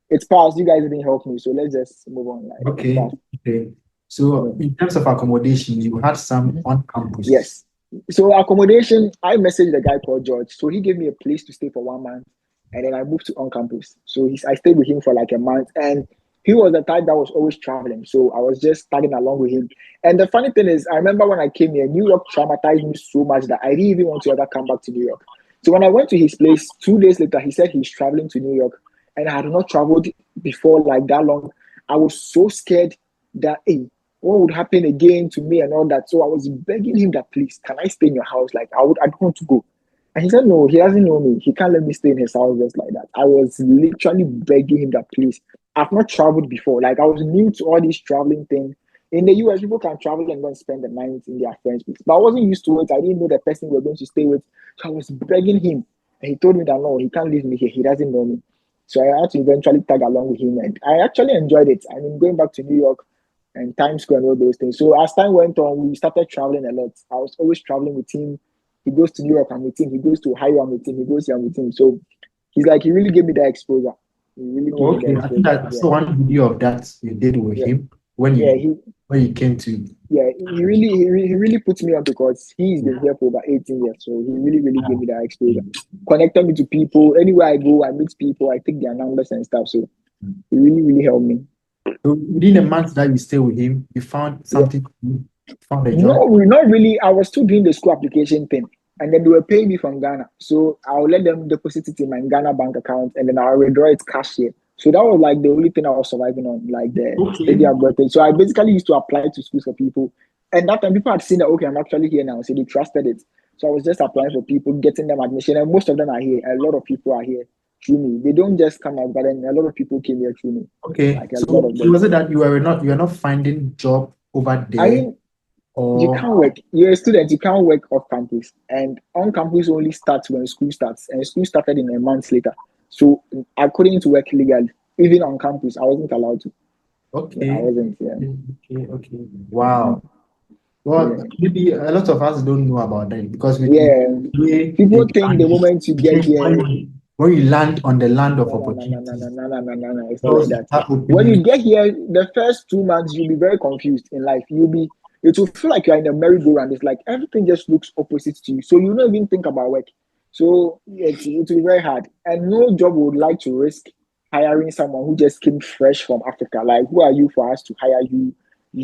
it's past. You guys didn't help me, so let's just move on. Like it's Okay. past. Okay. So Yeah. in terms of accommodation, you had some on campus. Yes. So accommodation, I messaged the guy called George. So he gave me a place to stay for 1 month, and then I moved to on campus. So I stayed with him for like a month, and he was the type that was always traveling. So I was just tagging along with him. And the funny thing is, I remember when I came here, New York traumatized me so much that I didn't even want to ever come back to New York. So when I went to his place 2 days later, he said he's traveling to New York, and I had not traveled before like that long. I was so scared that hey, what would happen again to me and all that. So I was begging him that please, can I stay in your house? Like I don't want to go. And he said, no, he doesn't know me. He can't let me stay in his house just like that. I was literally begging him that please. I've not traveled before. Like I was new to all these traveling things. In the US, people can travel and go and spend the night in their friends' place. But I wasn't used to it. I didn't know the person we were going to stay with. So I was begging him. And he told me that no, he can't leave me here. He doesn't know me. So I had to eventually tag along with him. And I actually enjoyed it. I mean, going back to New York, and Times Square and all those things. So as time went on, we started traveling a lot. I was always traveling with him. He goes to New York, I'm with him. He goes to Ohio, I'm with him. He goes here, I'm with him. So he's like, he really gave me that exposure. He really gave Oh, me the okay. I think exposure. I Yeah, saw one video of that you did with yeah, him when yeah. you when you came to. He really put me on because he's been here for over 18 years. So he really, really gave me that exposure. Connected me to people. Anywhere I go, I meet people. I take their numbers and stuff. So he really, really helped me. So within a month that you stay with him, you found Yeah. something, you found a No, job. not really. I was still doing the school application thing, and then they were paying me from Ghana. So I'll let them deposit it in my Ghana bank account, and then I'll withdraw it cash here. So that was like the only thing I was surviving on, like the Okay. steady upgrade. So I basically used to apply to schools for people, and that time people had seen that okay, I'm actually here now, so they trusted it. So I was just applying for people, getting them admission, and most of them are here. A lot of people are here through me. They don't just come out, but then a lot of people came here through me, Okay. like a lot So of so them. was it that you are not finding job over I there mean, you or can't work. You're a student. You can't work off campus, and on campus only starts when school starts, and school started in a month later. So I couldn't work legally, even on campus. I wasn't allowed to. Yeah, I okay. wasn't. Yeah, Okay, okay. hmm Wow. Well, yeah, maybe a lot of us don't know about that because with yeah. the way the People think the Japan is, moment you I get think here, when you land on the land of no, no, no, no, no, no, opportunities, no, no, no, no, no. It's not like doors that. start When opening. you get here, the first 2 months you'll be very confused in life. It will feel like you're in a merry-go-round. It's like everything just looks opposite to you, so you don't even think about work. So it will be very hard, and no job would like to risk hiring someone who just came fresh from Africa. Like, who are you for us to hire you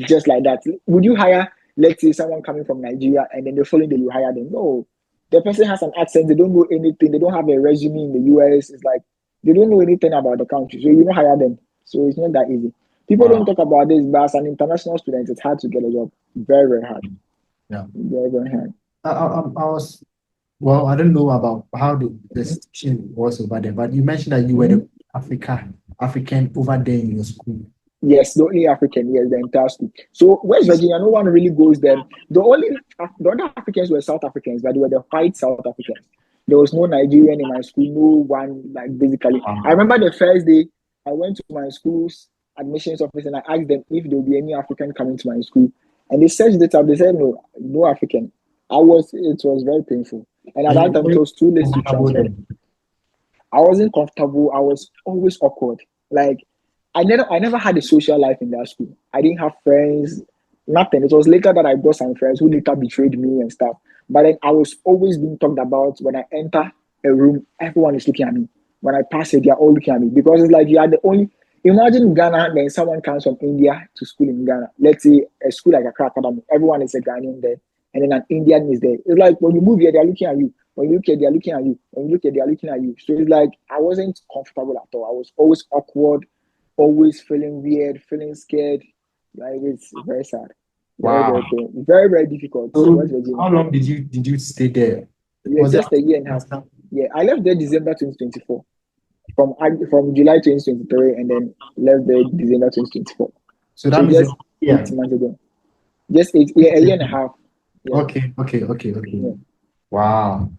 just like that? Would you hire, let's say, someone coming from Nigeria and then the following day you hire them? No. The person has an accent, they don't know anything, they don't have a resume in the US. It's like they don't know anything about the country. So you don't hire them. So it's not that easy. People don't Wow. talk about this, but as an international student, it's hard to get a job. Very, very hard. Yeah. Very, very hard. I was, well, I don't know about how the situation was over there, but you mentioned that you were Mhm. the African over there in your school. Yes, the only African, yes, the entire school. So West Virginia, no one really goes there. The other Africans were South Africans, but they were the white South Africans. There was no Nigerian in my school, no one, like, basically. I Wow. remember the first day I went to my school's admissions office and I asked them if there would be any African coming to my school. And they searched it up, they said no, no African. It was very painful. And at And that you time, it were was too late to comfortable transfer. there. I wasn't comfortable. I was always awkward. Like I never had a social life in that school. I didn't have friends, nothing. It was later that I got some friends who later betrayed me and stuff. But then I was always being talked about. When I enter a room, everyone is looking at me. When I pass it, they're all looking at me because it's like you are the only. Imagine Ghana, then someone comes from India to school in Ghana. Let's say a school like Accra Academy. Everyone is a Ghanaian there, and then an Indian is there. It's like when you move here, they're looking at you. When you look here, they're looking at you. When you look here, they're looking at you. So it's like I wasn't comfortable at all. I was always awkward, always feeling weird, feeling scared. Like it's very sad. Very, very Wow. pain. Very, very difficult. So West Virginia. how long did you stay there? Yeah, Was it just a after year and a half. semester? Yeah, I left there December 2024. From July 2023 and then left there December 2024. So that So means just yeah. 8 months ago. Just a year and a half. Yeah. Okay. Yeah. Wow.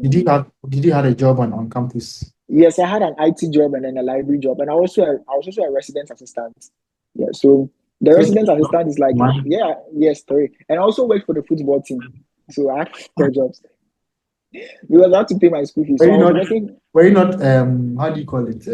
Did you Mm. have a job on campus? Yes, I had an IT job and then a library job, and I was also a resident assistant. Yeah, so the So resident assistant is like, money. yeah, yes, three, and I also worked for the football team, so I had four jobs because I had to pay my school fees. Were So you I was not working were you not how do you call it?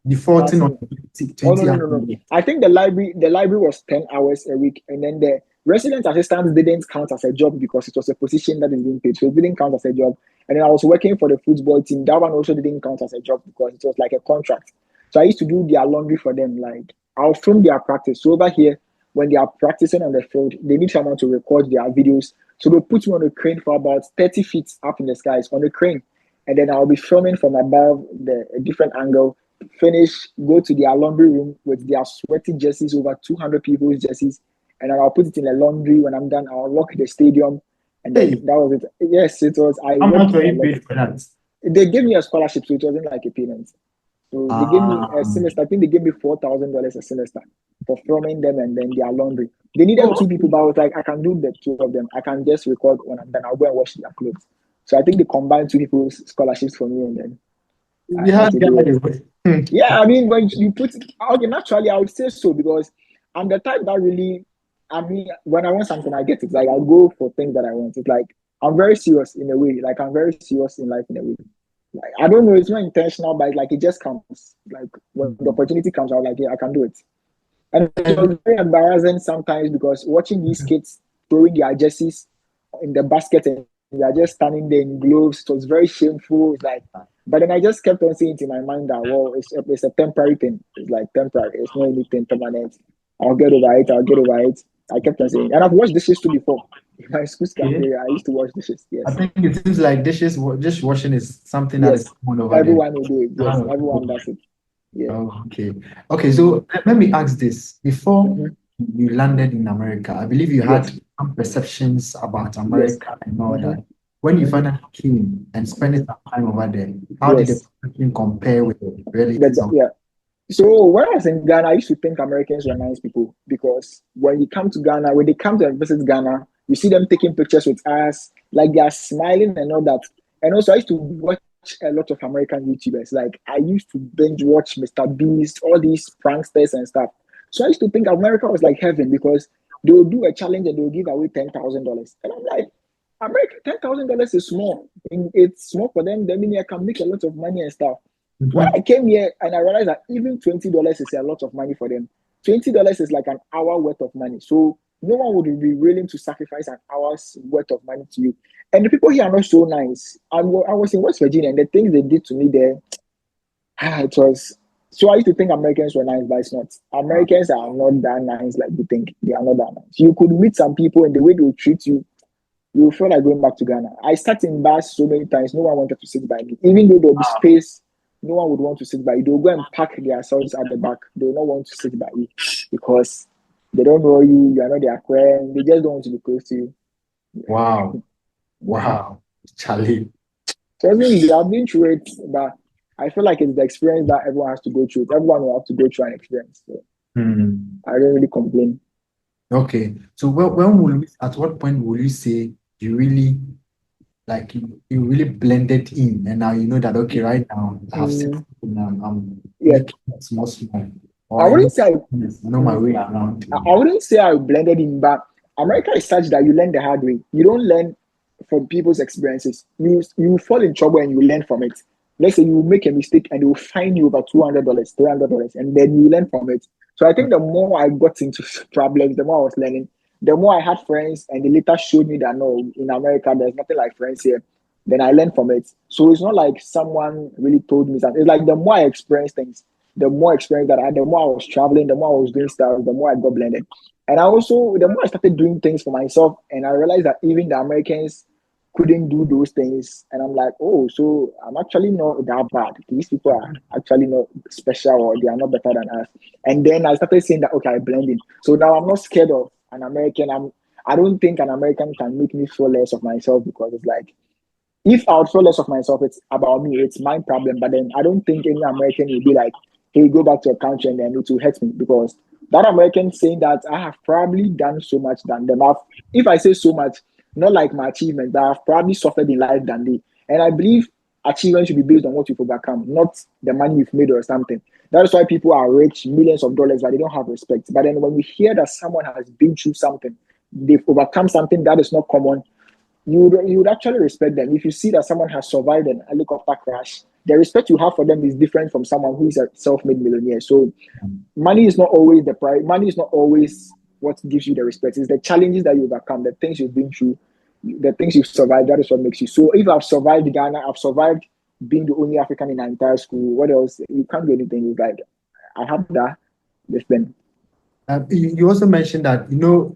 Defaulting on passing. 20, Oh no 20 no hours no a no! week. I think the library was 10 hours a week, and then the resident assistant didn't count as a job because it was a position that is being paid, so it didn't count as a job. And then I was working for the football team. That one also didn't count as a job because it was like a contract. So I used to do their laundry for them. Like I'll film their practice. So over here, when they are practicing on the field, they need someone to record their videos. So they put me on a crane for about 30 feet up in the skies on the crane, and then I'll be filming from above the a different angle, finish, go to their laundry room with their sweaty jerseys, over 200 people's jerseys, and then I'll put it in the laundry. When I'm done, I'll lock the stadium, and then Hey, that was it. Yes, it was. I how worked much were a you lot. paid for that? They gave me a scholarship, so it wasn't like a payment. So they gave me a Ah, semester. I think they gave me $4,000 a semester for filming them and then their laundry. They needed oh, two people, but I was like, I can do the two of them. I can just record when I'm done. I'll go and wash their clothes. So I think they combined two people's scholarships for me, and then you I had had to do it. guys. Yeah, I mean, when you put okay, naturally, I would say so because I'm the type that really, I mean, when I want something, I get it. Like, I'll go for things that I want. It's like, I'm very serious in a way. Like, I'm very serious in life in a way. Like, I don't know, it's not intentional, but like, it just comes. Like, when the opportunity comes, I'm like, yeah, I can do it. And it And was very embarrassing sometimes because watching these kids throwing their jerseys in the basket and they are just standing there in gloves, it was very shameful. It's like, but then I just kept on saying to my mind that, well, it's a temporary thing. It's like temporary. It's not anything permanent. I'll get over it. I'll get over it. I kept on saying, and I've washed dishes too before. In my school's okay, cafeteria, I used to wash dishes. I Yes, think it seems like dish washing is something that is yes. common over there. Everyone will do it. A lot Yes, of everyone people. does it. Yeah. Oh, okay. Okay, Mm-hmm. so let me ask this. Before Mm-hmm. you landed in America, I believe you had Yes, some perceptions about yes. America and all Mm-hmm. that. When you Mm-hmm. finally came and spent Mm-hmm. some time over there, how did the Yes. perception compare with the realities That, of yeah. So when I was in Ghana, I used to think Americans were nice people because when you come to Ghana, when they come to visit Ghana, you see them taking pictures with us, like they are smiling and all that. And also, I used to watch a lot of American YouTubers. Like I used to binge watch Mr. Beast, all these pranksters and stuff. So I used to think America was like heaven because they will do a challenge and they will give away $10,000. And I'm like, America, $10,000 is small. It's small for them. They mean I can make a lot of money and stuff. When I Mhm. came here and I realized that even $20 is a lot of money for them. $20 is like an hour worth of money. So no one would be willing to sacrifice an hour's worth of money to you. And the people here are not so nice. I was in West Virginia and the things they did to me there, it was So I used to think Americans were nice, but it's not. Americans are not that nice like you think. They are not that nice. You could meet some people and the way they will treat you, you will feel like going back to Ghana. I sat in bars so many times, no one wanted to sit by me. Even though there'll be space, no one would want to sit by you. They'll go and park themselves at the back. They will not want to sit by you because they don't know you, you are not their friend, they just don't want to be close to you. Wow. Wow. Charlie. So I mean, I've been through it, but I feel like it's the experience that everyone has to go through. Everyone will have to go through an experience. So Hmm. I don't really complain. Okay. So when will we, at what point will you say you really like you really blended in and now you know that okay, right now I have settled Mm, in, I'm yeah, making it small, or I wouldn't say I know my way around. I wouldn't say I blended in, but America is such that you learn the hard way. You don't learn from people's experiences. You fall in trouble and you learn from it. Let's say you make a mistake and they will fine you over $200, $300, and then you learn from it. So I think the more I got into problems, the more I was learning. The more I had friends, and they later showed me that no, in America there's nothing like friends here. Then I learned from it. So it's not like someone really told me something. It's like the more I experience things, the more experience that I had, the more I was traveling, the more I was doing stuff, the more I got blended. And I also, the more I started doing things for myself, and I realized that even the Americans couldn't do those things. And I'm like, oh, so I'm actually not that bad. These people are actually not special or they are not better than us. And then I started saying that, okay, I blend in. So now I'm not scared of an American. I don't think an American can make me feel less of myself because it's like if I would feel less of myself, it's about me, it's my problem. But then I don't think any American will be like, hey, go back to your country and then it will hurt me because that American saying that I have probably done so much than them. If I say so much, not like my achievements, but I've probably suffered in life than they. And I believe achievement should be based on what you've overcome, not the money you've made or something. That's why people are rich, millions of dollars, but they don't have respect. But then when you hear that someone has been through something, they've overcome something that is not common, you would actually respect them. If you see that someone has survived an helicopter crash, the respect you have for them is different from someone who is a self-made millionaire. So money is not always the price. Money is not always what gives you the respect. It's the challenges that you overcome, the things you've been through, the things you've survived. That is what makes you. So if I've survived Ghana, I've survived being the only African in our entire school. What else? You can't do anything. It's like I have that. This thing. You also mentioned that you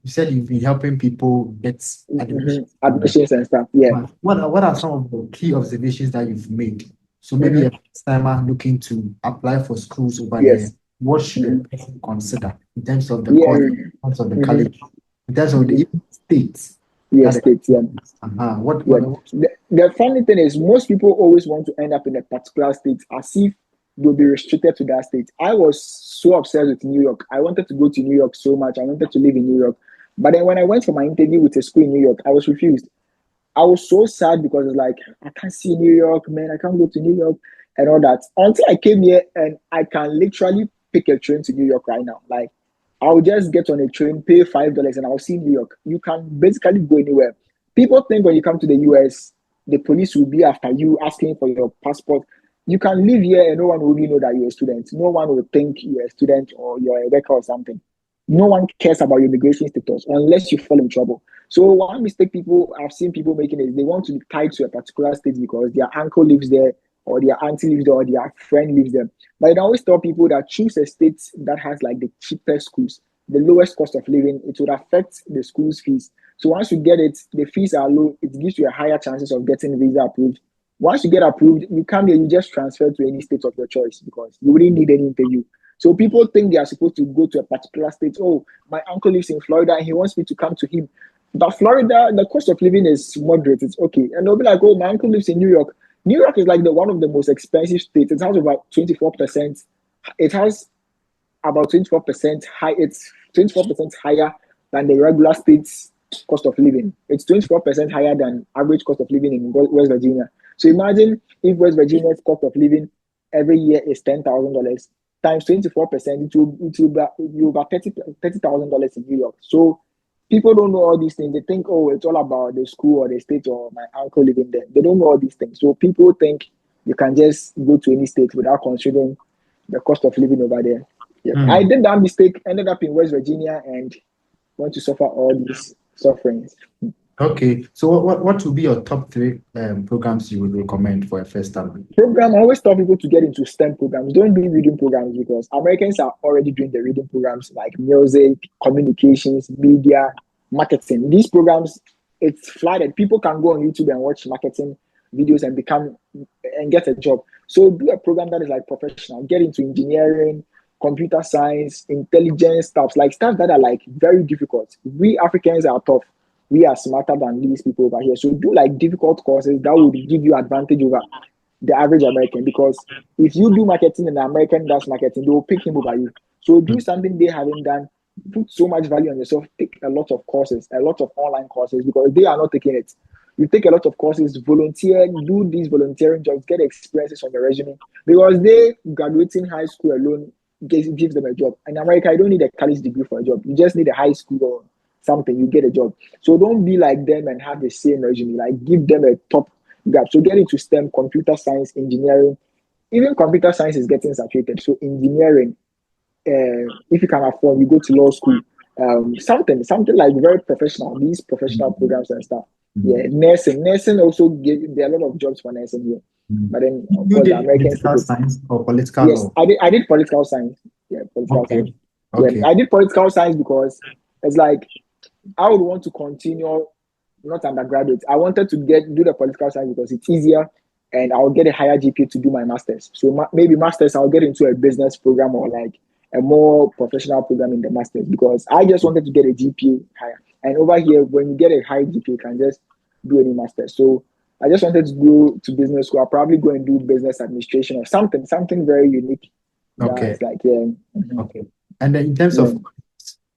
said you've been helping people get admission. Admissions and stuff. Yeah. What are some of the key observations that you've made? So maybe a Mm-hmm. first timer looking to apply for schools over there, Yes. what should a Mm-hmm. person consider in terms of the Yeah. course, in terms of the Mm-hmm. college, in terms of the Mm-hmm. even states that Yes. the States. Yeah. Yeah. what The funny thing is, most people always want to end up in a particular state as if they'll be restricted to that state. I was so obsessed with New York. I wanted to go to New York so much. I wanted to live in New York. But then when I went for my interview with a school in New York, I was refused. I was so sad because it's like, I can't see New York, man. I can't go to New York and all that. Until I came here and I can literally pick a train to New York right now. Like, I'll just get on a train, pay $5, and I'll see New York. You can basically go anywhere. People think when you come to the US, the police will be after you asking for your passport. You can live here and no one will really know that you're a student. No one will think you're a student or you're a worker or something. No one cares about your immigration status unless you fall in trouble. So one mistake people I've seen people making is they want to be tied to a particular state because their uncle lives there or their auntie lives there or their friend lives there. But I always tell people that choose a state that has like the cheapest schools, the lowest cost of living. It would affect the school's fees. So once you get it, the fees are low. It gives you a higher chances of getting visa approved. Once you get approved, you come here, you just transfer to any state of your choice because you wouldn't need any interview. So people think they are supposed to go to a particular state. Oh, my uncle lives in Florida and he wants me to come to him. But Florida, the cost of living is moderate. It's okay. And they'll be like, oh, my uncle lives in New York. New York is like the one of the most expensive states. It has about 24%. It has about 24% high. It's 24% higher than the regular state's cost of living. It's 24% higher than average cost of living in West Virginia. So imagine if West Virginia's cost of living every year is $10,000 times 24%, it will be about $30,000 in New York. So people don't know all these things. They think, oh, it's all about the school or the state or my uncle living there. They don't know all these things. So people think you can just go to any state without considering the cost of living over there. Yeah. I Hmm. did that mistake, ended up in West Virginia and went to suffer all these sufferings. Okay. So what would be your top three programs you would recommend for a first time? Program, I always tell people to get into STEM programs. Don't do reading programs because Americans are already doing the reading programs like music, communications, media, marketing. These programs, it's flooded. People can go on YouTube and watch marketing videos and become and get a job. So do a program that is like professional. Get into engineering, computer science, intelligence stuff, like stuff that are like very difficult. We Africans are tough. We are smarter than these people over here. So do like difficult courses that would give you advantage over the average American, because if you do marketing and the American does marketing, they will pick him over you. So do something they haven't done, put so much value on yourself, take a lot of courses, a lot of online courses because they are not taking it. You take a lot of courses, volunteer, do these volunteering jobs, get experiences on your resume because they graduating high school alone gives them a job. In America, you don't need a college degree for a job. You just need a high school or something, you get a job. So don't be like them and have the same resume. Like give them a top gap. So get into STEM, computer science, engineering. Even computer science is getting saturated. So engineering, if you can afford, you go to law school. Something like very professional. These professional Mhm. programs and stuff. Yeah, Mhm. nursing also there are a lot of jobs for nursing here. Mhm. But then of You course the did Americans take political it. science or political Yes, law? I did political science. Yeah, political science. Okay. Yeah, Okay. I did political science because it's like I would want to continue not undergraduate. I wanted to do the political science because it's easier and I'll get a higher GPA to do my masters. So maybe masters I'll get into a business program or like a more professional program in the masters because I just wanted to get a GPA higher. And over here, when you get a high GPA, you can just do any masters. So I just wanted to go to business school. I'll probably go and do business administration or something very unique. Okay. That's like yeah. Mhm. Okay. And then in terms Yeah. of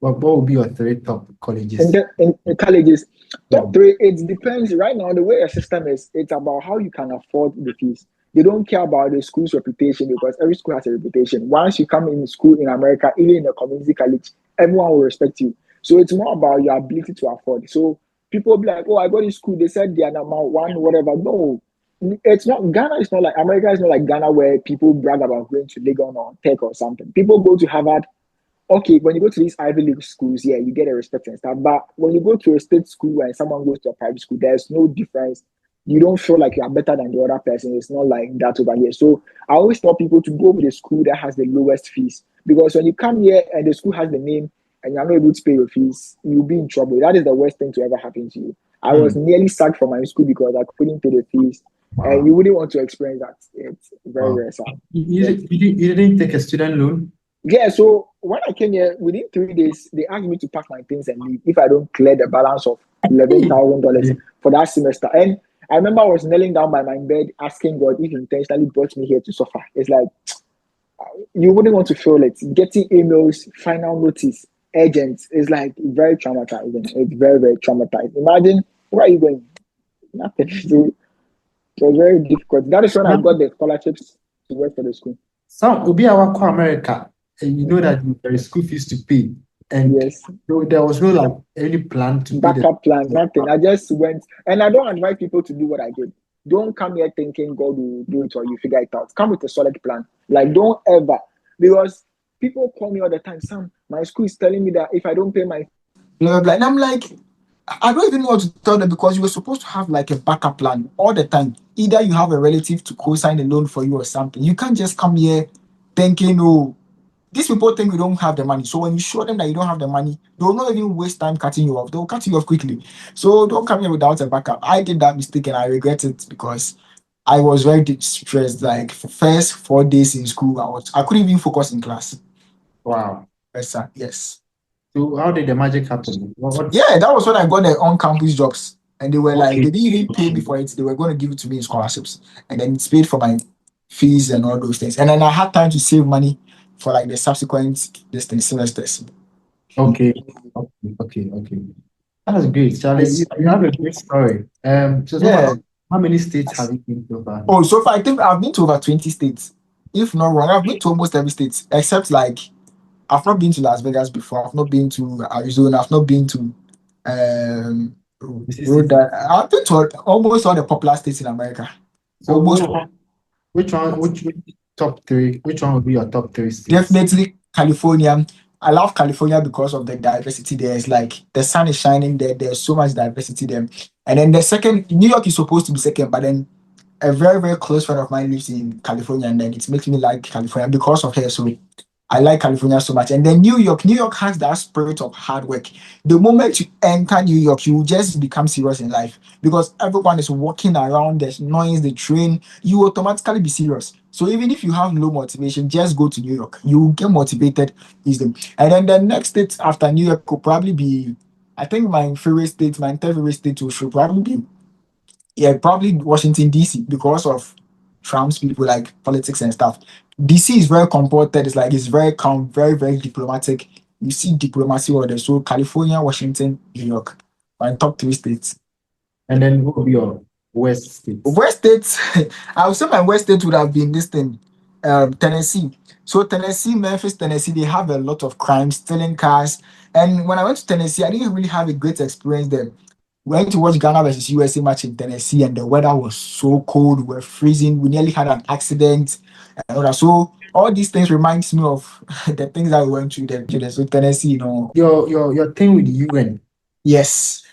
what would be your three top And colleges? then in colleges, Yeah. top three, it depends. Right now, the way a system is, it's about how you can afford the fees. They don't care about the school's reputation because every school has a reputation. Once you come in school in America, even in a community college, everyone will respect you. So it's more about your ability to afford. So people will be like, oh, I got in school. They said they are number one, whatever. No, it's not. Ghana is not like America. Is not like Ghana where people brag about going to Legon or Tech or something. People go to Harvard. Okay, when you go to these Ivy League schools, yeah, you get a respect and stuff. But when you go to a state school and someone goes to a private school, there's no difference. You don't feel like you are better than the other person. It's not like that over here. So I always tell people to go with a school that has the lowest fees. Because when you come here and the school has the name and you're not able to pay your fees, you'll be in trouble. That is the worst thing to ever happen to you. I was Hmm. nearly sacked from my school because I couldn't pay the fees. And Wow. you wouldn't want to experience that. It's very, Wow. very sad. You, Yeah. you, you didn't take a student loan? Yeah, so when I came here, within 3 days, they asked me to pack my things and leave if I don't clear the balance of eleven Hey. thousand dollars for that semester. And I remember I was kneeling down by my bed asking God if He intentionally brought me here to suffer. It's like you wouldn't want to feel it. Getting emails, final notice, urgent. It's like very traumatizing. It's very, very traumatizing. Imagine where are you going? Nothing. So it was very difficult. That is when I got the scholarships to work for the school. Some will be our core America, and you know Mhm. that there is school fees to pay, and Yes. there was no like any plan to pay the. Backup plan, nothing. I just went, and I don't advise people to do what I did. Don't come here thinking God will do it or you figure it out. Come with a solid plan. Like, don't ever, because people call me all the time. Sam, my school is telling me that if I don't pay my blah blah blah, and I'm like, I don't even know what to tell them because you were supposed to have like a backup plan all the time. Either you have a relative to co-sign a loan for you or something. You can't just come here thinking, oh, these people think you don't have the money. So when you show them that you don't have the money, they will not even waste time cutting you off. They will cut you off quickly. So don't come here without a backup. I did that mistake and I regret it because I was very stressed. Like for first 4 days in school, I couldn't even focus in class. Wow. Yes, sir. Yes. So how did the magic happen? What? Yeah, that was when I got the on-campus jobs. And they were like, Okay. they didn't even pay me Okay. for it. They were going to give it to me in scholarships. And then it's paid for my fees and all those things. And then I had time to save money for like the subsequent semesters. Okay. Okay. Okay. Okay. That's great, Charlie. Yes. You have a great story. So far, Yeah. how many states have you been so far? Oh, so far I think I've been to over 20 states. If not wrong, I've been to almost every state except like I've not been to Las Vegas before. I've not been to Arizona. I've not been to Mississippi. Rhode. I've been to almost all the popular states in America. So Almost which all. which one? Which top three? Which one would be your top three states? Definitely California, I love California because of the diversity there. It's like the sun is shining there. There's so much diversity there. And then the second, New York is supposed to be second, but then a very, very close friend of mine lives in California, and then it makes me like California because of her. So I like California so much. And then New York has that spirit of hard work. The moment you enter New York, you just become serious in life because everyone is walking around, there's noise, the train, you automatically be serious. So even if you have low motivation, just go to New York. You will get motivated easily. And then the next state after New York could probably be, I think my favorite state, my third favorite state should probably be, yeah, probably Washington DC because of Trump's people like politics and stuff. DC is very comported. It's like it's very calm, very very diplomatic. You see diplomacy order. So California, Washington, New York, my top three states. And then what would be your West states? West states, I would say my West state would have been this thing, Tennessee. So Tennessee, Memphis, Tennessee, they have a lot of crime, stealing cars. And when I went to Tennessee, I didn't really have a great experience there. We went to watch Ghana versus USA match in Tennessee, and the weather was so cold. We were freezing. We nearly had an accident. And all that. So all these things reminds me of the things that we went through there. So Tennessee, Your thing with the UN. yes,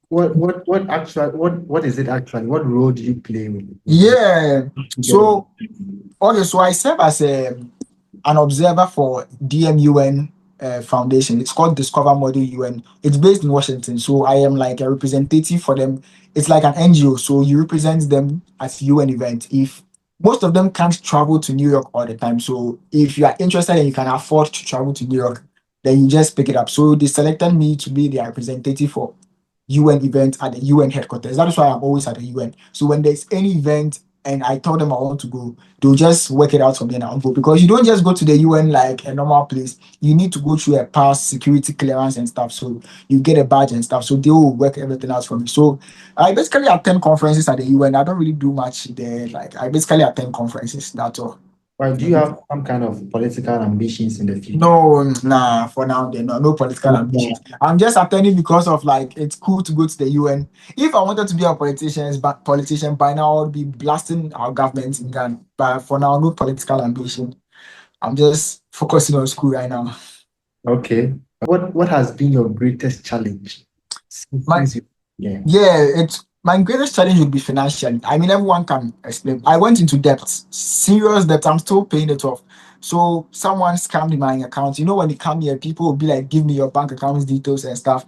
What is it actually? What role do you play with this yeah. together? So okay, so I serve as an observer for DMUN Foundation. It's called Discover Model UN. It's based in Washington. So I am like a representative for them. It's like an NGO. So you represent them at UN event. If most of them can't travel to New York all the time. So if you are interested and you can afford to travel to New York, then you just pick it up. So they selected me to be their representative for UN event at the UN headquarters. That is why I'm always at the UN. So when there's any event and I tell them I want to go, they'll just work it out from there and I'll go. Because you don't just go to the UN like a normal place. You need to go through a pass, security clearance and stuff. So you get a badge and stuff. So they will work everything out for me. So I basically attend conferences at the UN. I don't really do much there. Like I basically attend conferences. That's all. Or do you have some kind of political ambitions in the future? No, nah, for now, there no political ambitions. I'm just attending because of like it's cool to go to the UN. If I wanted to be a politician by now, I would be blasting our government in Ghana. But for now, no political ambition. I'm just focusing on school right now. Okay. What has been your greatest challenge My since you yeah. Yeah, it's my greatest challenge would be financially. I mean, everyone can explain. I went into debt, serious debt. I'm still paying it off. So someone scammed my account. You know, when they come here, people will be like, "Give me your bank account details and stuff."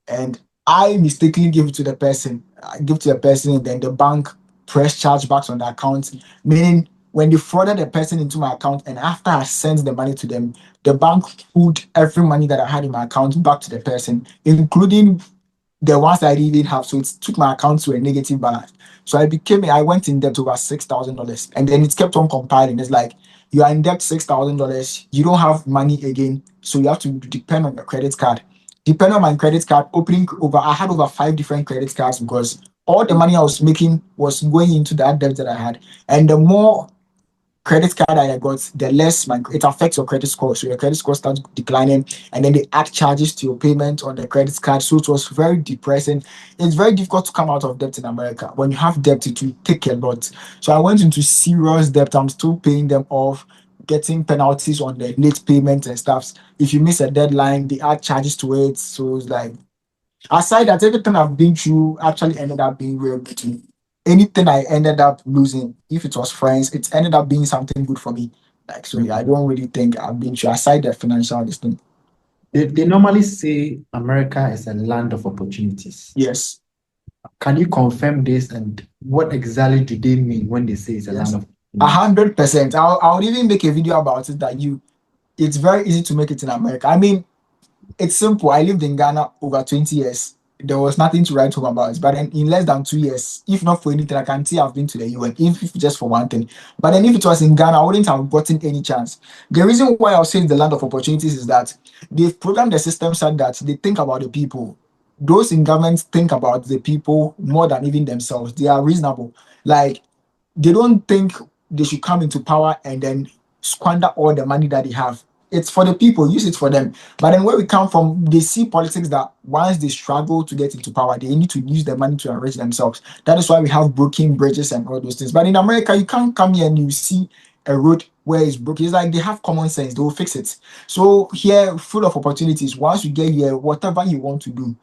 And I mistakenly give it to the person. I give to the person, and then the bank press chargebacks on the account. Meaning, when they frauded the person into my account, and after I sent the money to them, the bank put every money that I had in my account back to the person, including the ones that I didn't have. So it took my account to a negative balance. So I went in debt over $6,000. And then it kept on compiling. It's like you are in debt $6,000, you don't have money again. So you have to depend on your credit card. Depend on my credit card, I had over 5 different credit cards because all the money I was making was going into that debt that I had. And the more credit card I got, the less it affects your credit score. So your credit score starts declining, and then they add charges to your payment on the credit card. So it was very depressing. It's very difficult to come out of debt in America. When you have debt, it will take a lot. So I went into serious debt. I'm still paying them off, getting penalties on the late payment and stuff. If you miss a deadline, they add charges to it. So it's like aside that, everything I've been through actually ended up being real good to me. Anything I ended up losing, if it was friends, it ended up being something good for me. Like so, yeah, I don't really think I've been through aside the financial this thing. They normally say America is a land of opportunities. Yes, Can you confirm this and what exactly do they mean when they say it's a land yes, of opportunities? 100%. I would even make a video about it that it's very easy to make it in America. I mean, it's simple. I lived in Ghana over 20 years. There was nothing to write home about. But then in less than 2 years, if not for anything, I can say I've been to the UN, if just for one thing. But then if it was in Ghana, I wouldn't have gotten any chance. The reason why I'll say it's the land of opportunities is that they've programmed the system so that they think about the people. Those in government think about the people more than even themselves. They are reasonable. Like they don't think they should come into power and then squander all the money that they have. It's for the people, use it for them. But then where we come from, they see politics that once they struggle to get into power, they need to use the money to enrich themselves. That is why we have broken bridges and all those things. But in America, you can't come here and you see a road where it's broken. It's like they have common sense, they will fix it. So here, full of opportunities. Once you get here, whatever you want to do,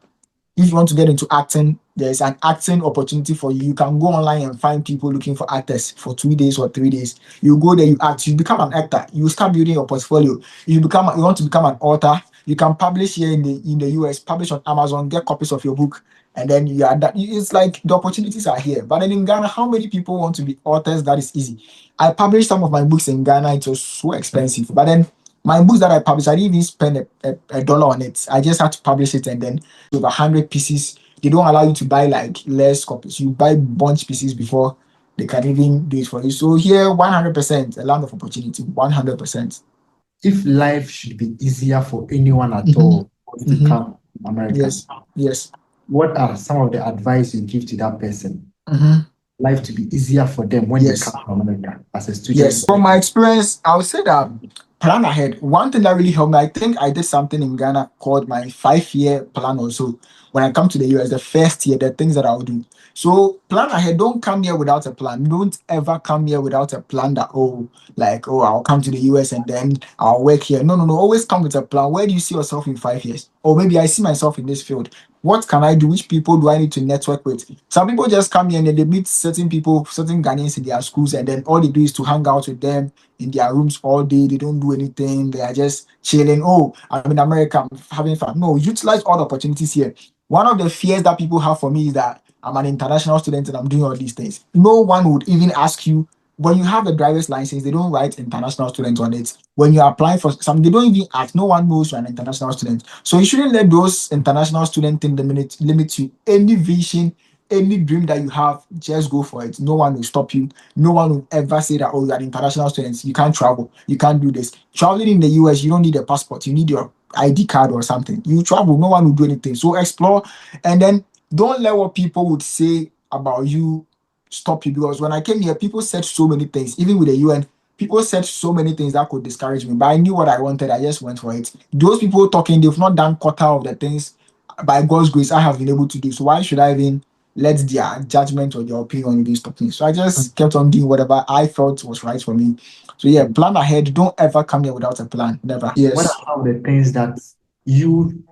if you want to get into acting, there's an acting opportunity for you. You can go online and find people looking for actors for 2 days or 3 days. You go there, you act, you become an actor, you start building your portfolio. You want to become an author, you can publish here in the US, publish on Amazon, get copies of your book, and then you are that. It's like the opportunities are here. But then in Ghana, how many people want to be authors? That is easy. I published some of my books in Ghana, it was so expensive. But then my books that I published, I didn't even spend a dollar on it. I just had to publish it and then over 100 pieces. They don't allow you to buy like less copies. You buy bunch pieces before they can even do it for you. So here, 100%, a land of opportunity, 100%. If life should be easier for anyone at Mm-hmm. all wants to Mm-hmm. come to America, Yes. Yes. what are some of the advice you give to that person? Mm-hmm. Life to be easier for them when they come Yes. to America as a Yes. student. From my experience, I would say that plan ahead. One thing that really helped me, I think I did something in Ghana called my 5 year plan also. When I come to the US, the first year, the things that I'll do. So plan ahead. Don't come here without a plan. Don't ever come here without a plan that, oh, like, oh, I'll come to the US and then I'll work here. No, no, no. Always come with a plan. Where do you see yourself in 5 years? Or maybe I see myself in this field. What can I do? Which people do I need to network with? Some people just come here and then they meet certain people, certain Ghanaians in their schools, and then all they do is to hang out with them in their rooms all day. They don't do anything. They are just chilling. Oh, I'm in America, I'm having fun. No, utilize all the opportunities here. One of the fears that people have for me is that I'm an international student and I'm doing all these things. No one would even ask you when you have a driver's license, they don't write international student on it. When you apply for some, they don't even ask. No one knows you're an international student. So you shouldn't let those international student thing limit you. Any vision, any dream that you have, just go for it. No one will stop you. No one will ever say that, oh, you're an international student. You can't travel. You can't do this. Traveling in the US, you don't need a passport. You need your ID card or something. You travel, no one will do anything. So explore and then don't let what people would say about you stop you. Because when I came here, people said so many things, even with the UN. People said so many things that could discourage me, but I knew what I wanted. I just went for it. Those people talking, they've not done quarter of the things by God's grace I have been able to do. So why should I even let their judgment or their opinion even stop me? So I just kept on doing whatever I felt was right for me. So yeah, plan ahead. Don't ever come here without a plan. Never. What Yes. are some of the things that you,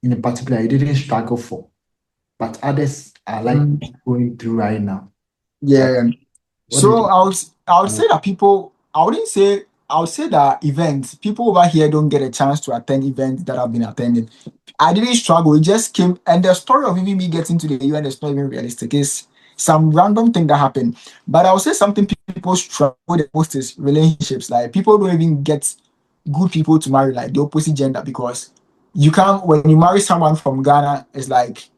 in particular, you didn't struggle for, but others are like Mm, going through right now? Like, yeah. what did So you? I would say that people I wouldn't say I would say that events people over here don't get a chance to attend events that I've been attending. I didn't struggle. It just came, and the story of even me getting to the UN is not even realistic. It's some random thing that happened. But I would say something people struggle with the most is relationships. Like people don't even get good people to marry, like the opposite gender, because you can't when you marry someone from Ghana, it's like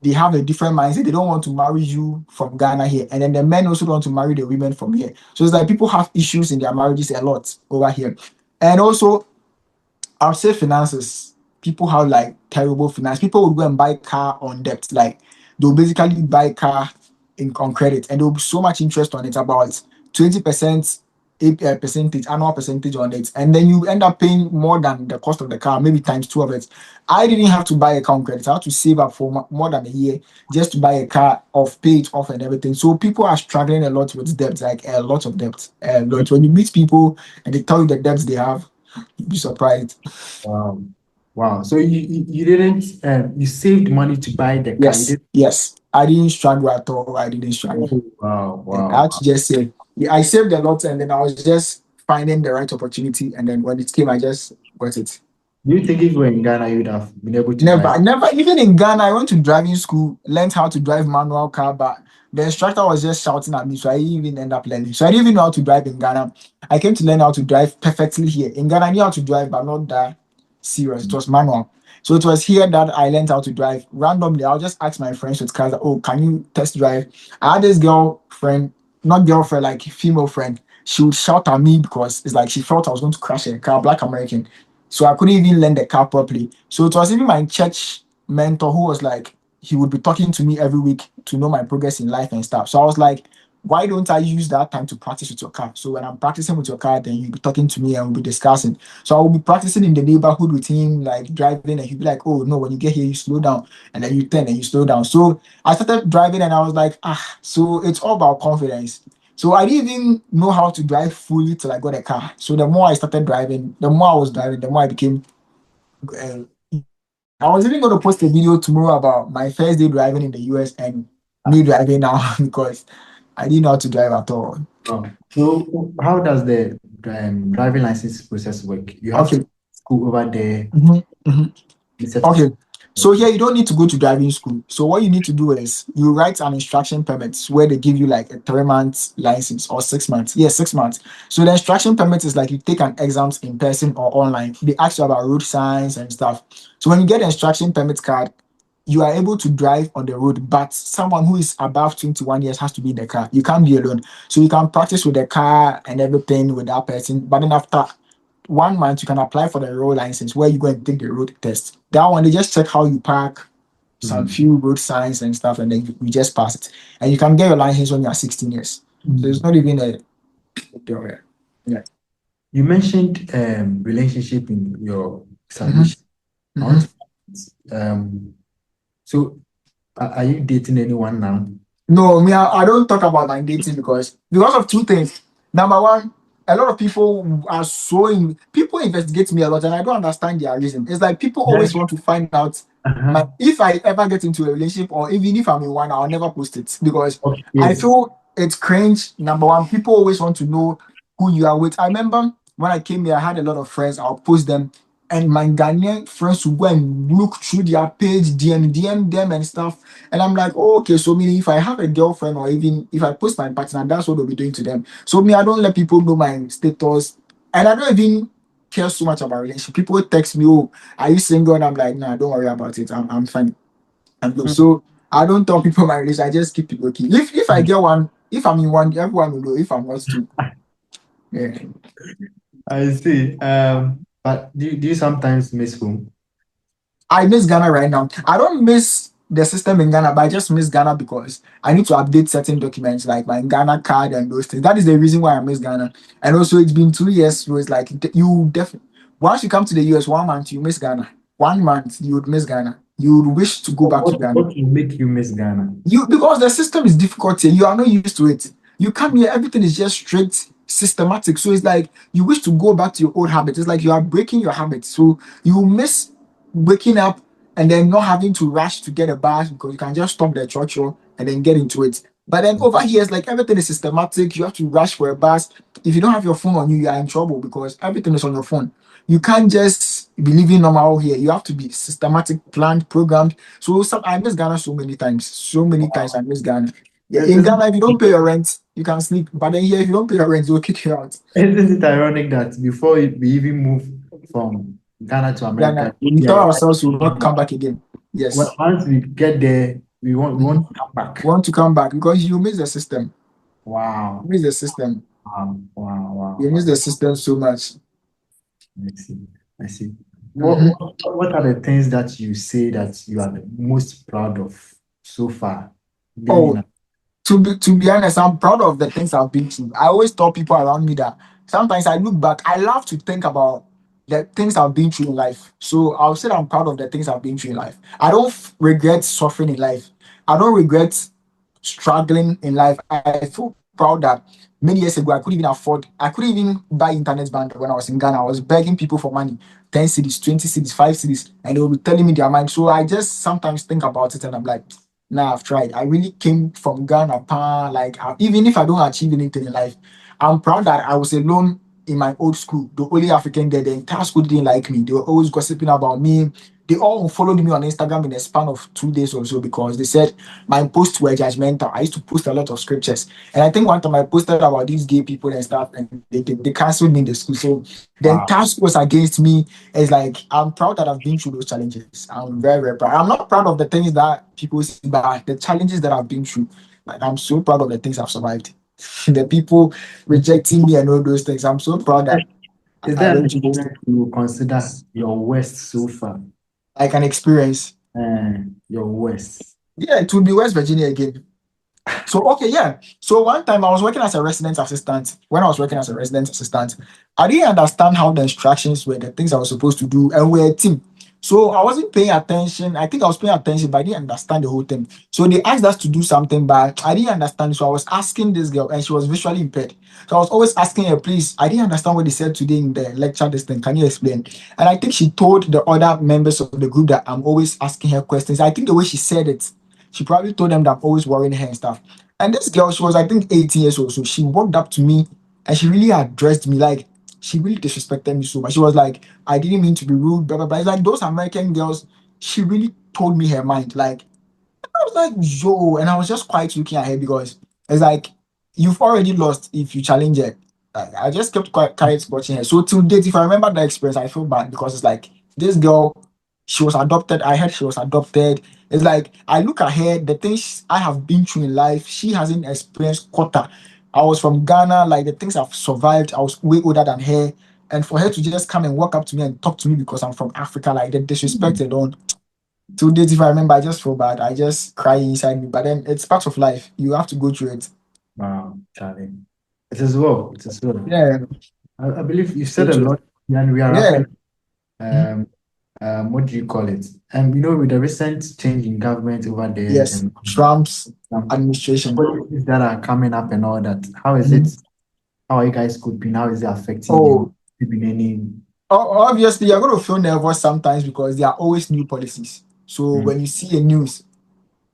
they have a different mindset. They don't want to marry you from Ghana here. And then the men also don't want to marry the women from here. So it's like people have issues in their marriages a lot over here. And also I'll say finances. People have like terrible finance. People would go and buy car on debt. Like they'll basically buy car on credit, and there'll be so much interest on it, about 20% percentage, annual percentage on it, and then you end up paying more than the cost of the car, maybe times two of it. I didn't have to buy a car on credit. I had to save up for more than a year just to buy a car, off pay it off and everything. So people are struggling a lot with debt, like a lot of debt. A lot. When you meet people and they tell you the debts they have, you'd be surprised. Wow. Wow. So you didn't you saved money to buy the car. You Yes, didn't. yes. I didn't struggle at all. I didn't struggle. Oh, wow, Yeah, I wow, had to just say, yeah, I saved a lot and then I was just finding the right opportunity. And then when it came, I just got it. do you think if you were in Ghana, you'd have been able to drive? Never, never. Even in Ghana, I went to driving school, learned how to drive manual car, but the instructor was just shouting at me, so I didn't even end up learning. So I didn't even know how to drive in Ghana. I came to learn how to drive perfectly here. In Ghana, I knew how to drive, but not that serious. It was manual. So it was here that I learned how to drive randomly. I'll just ask my friends with cars, oh, can you test drive? I had this girlfriend, not girlfriend, like female friend. She would shout at me because it's like she felt I was going to crash a car, black American. So I couldn't even learn the car properly. So it was even my church mentor who was like, he would be talking to me every week to know my progress in life and stuff. So I was like, why don't I use that time to practice with your car? So when I'm practicing with your car, then you'll be talking to me and we'll be discussing. So I will be practicing in the neighborhood with him, like driving, and he'll be like, oh no, when you get here, you slow down, and then you turn and you slow down. So I started driving and I was like, so it's all about confidence. So I didn't even know how to drive fully till I got a car. So the more I started driving, the more I was driving, the more I became. Uh, I was even going to post a video tomorrow about my first day driving in the US and me driving now because I didn't know how to drive at all. Oh. So how does the driving license process work? You have to Okay. go over there, Mhm, mhm. the certificate. Okay. So here you don't need to go to driving school. So what you need to do is you write an instruction permit where they give you like a 3 month license or 6 months. Yeah, 6 months. So the instruction permit is like you take an exams in person or online. They ask you about road signs and stuff. So when you get the instruction permit card, you are able to drive on the road, but someone who is above 21 years has to be in the car. You can't be alone. So you can practice with the car and everything with that person. But then after 1 month, you can apply for the road license where you go and take the road test. That one, they just check how you park, some Mm. few road signs and stuff, and then you just pass it. And you can get your license when you're 16 years. So it's Mm. not even a big deal here. Yeah. You mentioned relationship in your Mhm, submission. I want mhm. to so are you dating anyone now? No, me, I don't talk about my dating because of two things. Number one, a lot of people are people investigate me a lot, and I don't understand their reason. It's like people Yeah. always want to find out Uh-huh. if I ever get into a relationship or even if I'm in one, I'll never post it because Okay. I Yes. feel it's cringe. Number one, people always want to know who you are with. I remember when I came here, I had a lot of friends. I'll post them, and my Ghanaian friends would go and look through their page, DM them and stuff. And I'm like, oh, okay, so meaning if I have a girlfriend or even if I post my partner, that's what they'll be doing to them. So me, I don't let people know my status, and I don't even care so much about relationship. People text me, oh, are you single? And I'm like, nah, don't worry about it. I'm fine. I'm good. Mm. So I don't tell people my relationship. I just keep it okay. If I get one, if I'm in one, everyone will know. If I'm not too, yeah. I see. But do you sometimes miss home? I miss Ghana right now. I don't miss the system in Ghana, but I just miss Ghana because I need to update certain documents like my Ghana card and those things. That is the reason why I miss Ghana. And also, it's been 2 years, so it's like you definitely once you come to the US 1 month, you miss Ghana. 1 month, you would miss Ghana. You would wish to go What back to what Ghana. what will make you miss Ghana? You because the system is difficult here. You are not used to it. You come here, everything is just strict, systematic. So it's like you wish to go back to your old habits. It's like you are breaking your habits. So you miss waking up and then not having to rush to get a bath because you can just stop the church and then get into it. But then over here, it's like everything is systematic. You have to rush for a bus. If you don't have your phone on you, you are in trouble because everything is on your phone. You can't just be living normal here. You have to be systematic, planned, programmed. So I miss Ghana so many times. So many times I miss Ghana. Yeah, in Isn't Ghana, if you don't pay your rent, you can sleep. But then here, if you don't pay your rent, they'll kick you out. isn't it ironic that before we even move from Ghana to Ghana, America, we we tell are ourselves we will not come back again. Yes. once we get there, we Mhm. want to come back. Want to come back because you miss the system. You Wow. miss the system. Wow. Wow. Wow. You miss Wow. the system so much. I see. I see. What, Mhm. what what are the things that you say that you are the most proud of so far being in Oh, a to be honest, I'm proud of the things I've been through. I always tell people around me that sometimes I look back, I love to think about the things I've been through in life. So I'll say that I'm proud of the things I've been through in life. I don't regret suffering in life. I don't regret struggling in life. I feel proud that many years ago I couldn't even buy internet bundle when I was in Ghana. I was begging people for money, 10 cities, 20 cities, 5 cities, and they will be telling me their mind. So I just sometimes think about it and I'm like, nah, I've tried. I really came from Ghana, like even if I don't achieve anything in life, I'm proud that I was alone in my old school, the only African there. The entire school didn't like me. They were always gossiping about me. They all followed me on Instagram in a span of 2 days or so because they said my posts were judgmental. I used to post a lot of scriptures. And I think one time I posted about these gay people and stuff, and they canceled me in the school. So the wow. entire school was against me. It's like I'm proud that I've been through those challenges. I'm very, very proud. I'm not proud of the things that people see, but the challenges that I've been through. Like I'm so proud of the things I've survived. The people rejecting me and all those things. I'm so proud that Is I there an went through those things. experience you would consider your worst so far? Like an experience. Your worst. Yeah, it would be West Virginia again. So okay, yeah. So one time I was working as a resident assistant. When I was working as a resident assistant, I didn't understand how the instructions were, the things I was supposed to do, and we're a team. So I wasn't paying attention. I think I was paying attention, but I didn't understand the whole thing. So they asked us to do something, but I didn't understand. So I was asking this girl, and she was visually impaired. So I was always asking her, please, I didn't understand what they said today in the lecture, this thing. Can you explain? And I think she told the other members of the group that I'm always asking her questions. I think the way she said it, she probably told them that I'm always worrying her and stuff. And this girl, she was, I think, 18 years old. So she walked up to me and she really addressed me. Like, she really disrespected me so much. She was like, I didn't mean to be rude, blah, blah, blah. It's like those American girls, she really told me her mind. Like, I was like, yo, and I was just quite looking at her because it's like you've already lost if you challenge her. Like, I just kept quiet watching her. So till date, if I remember that experience, I feel bad because it's like this girl, she was adopted. I heard she was adopted. It's like I look at her, the things I have been through in life, she hasn't experienced quarter. I was from Ghana, like the things I've survived, I was way older than her. And for her to just come and walk up to me and talk to me because I'm from Africa, like the disrespect alone, to date, if I remember, I just feel bad. I just cry inside me. But then it's part of life. You have to go through it. Wow, Charlie. It is well. It is well. Yeah. I believe you So said a true. lot, and we are Yeah. wrapping. Um, what do you call it? And with the recent change in government over there Yes. and Trump's some administration. policies that are coming up and all that, how is it? Mhm. How are you guys coping? How is it affecting you? Oh, Been any? obviously, you're going to feel nervous sometimes because there are always new policies. So Mm, when you see a news,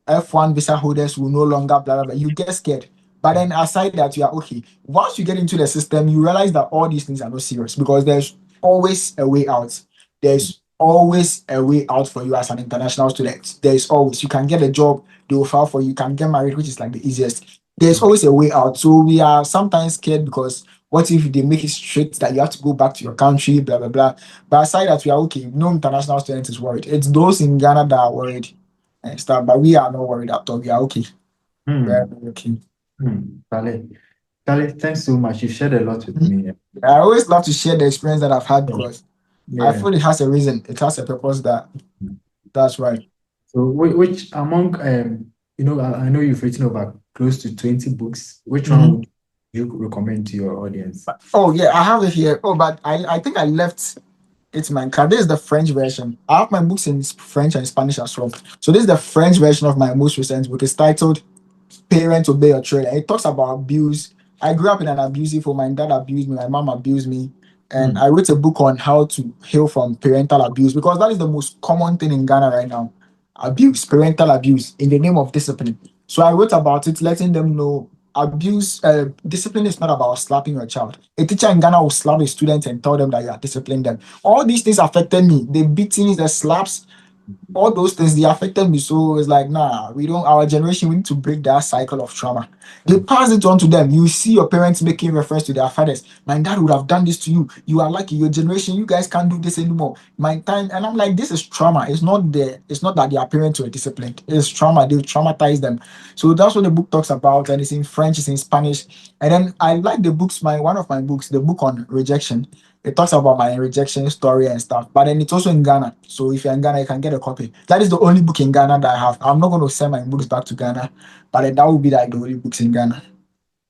F1 visa holders will no longer blah blah blah. You get scared. But then aside that, you are okay. Once you get into the system, you realize that all these things are not serious because there's always a way out. There's always a way out for you as an international student. There's always you can get a job, they will file for you, you can get married, which is like the easiest. There's mm, always a way out. So we are sometimes scared because what if they make it strict that you have to go back to your country, blah blah blah. But aside that, we are okay. No international student is worried. It's those in Ghana that are worried and stuff. But we are not worried at all. We are okay. Very mm, okay. Charlie, Charlie, thanks so much. You shared a lot with Mhm. me. I always love to share the experience that I've had because I Yeah. feel it has a reason. It has a purpose that's right. So, which among I know you've written over close to 20 books. Which one Mhm. would you recommend to your audience? Oh yeah, I have it here. Oh, but I think I left it in my car. This is the French version. I have my books in French and Spanish as well. So this is the French version of my most recent book. It's titled Parent Obey Your Children. It talks about abuse. I grew up in an abusive home. My dad abused me, my mom abused me. And Hmm. I wrote a book on how to heal from parental abuse because that is the most common thing in Ghana right now. Abuse, parental abuse in the name of discipline. So I wrote about it, letting them know abuse, discipline is not about slapping your child. A teacher in Ghana will slap a student and tell them that you are disciplining them. All these things affected me. The beatings, the slaps, all those things they affected me. So it's like, nah, we don't our generation, we need to break that cycle of trauma. They pass it on to them. You see your parents making reference to their fathers. My dad would have done this to you. You are lucky, your generation, you guys can't do this anymore. My time, and I'm like, this is trauma. It's not that their parents were disciplined, it's trauma, they traumatize them. So that's what the book talks about, and it's in French, it's in Spanish. And then I like the books, my one of my books, the book on rejection. It talks about my rejection story and stuff, but then it's also in Ghana. So if you're in Ghana, you can get a copy. That is the only book in Ghana that I have. I'm not going to send my books back to Ghana, but then that would be like the only books in Ghana.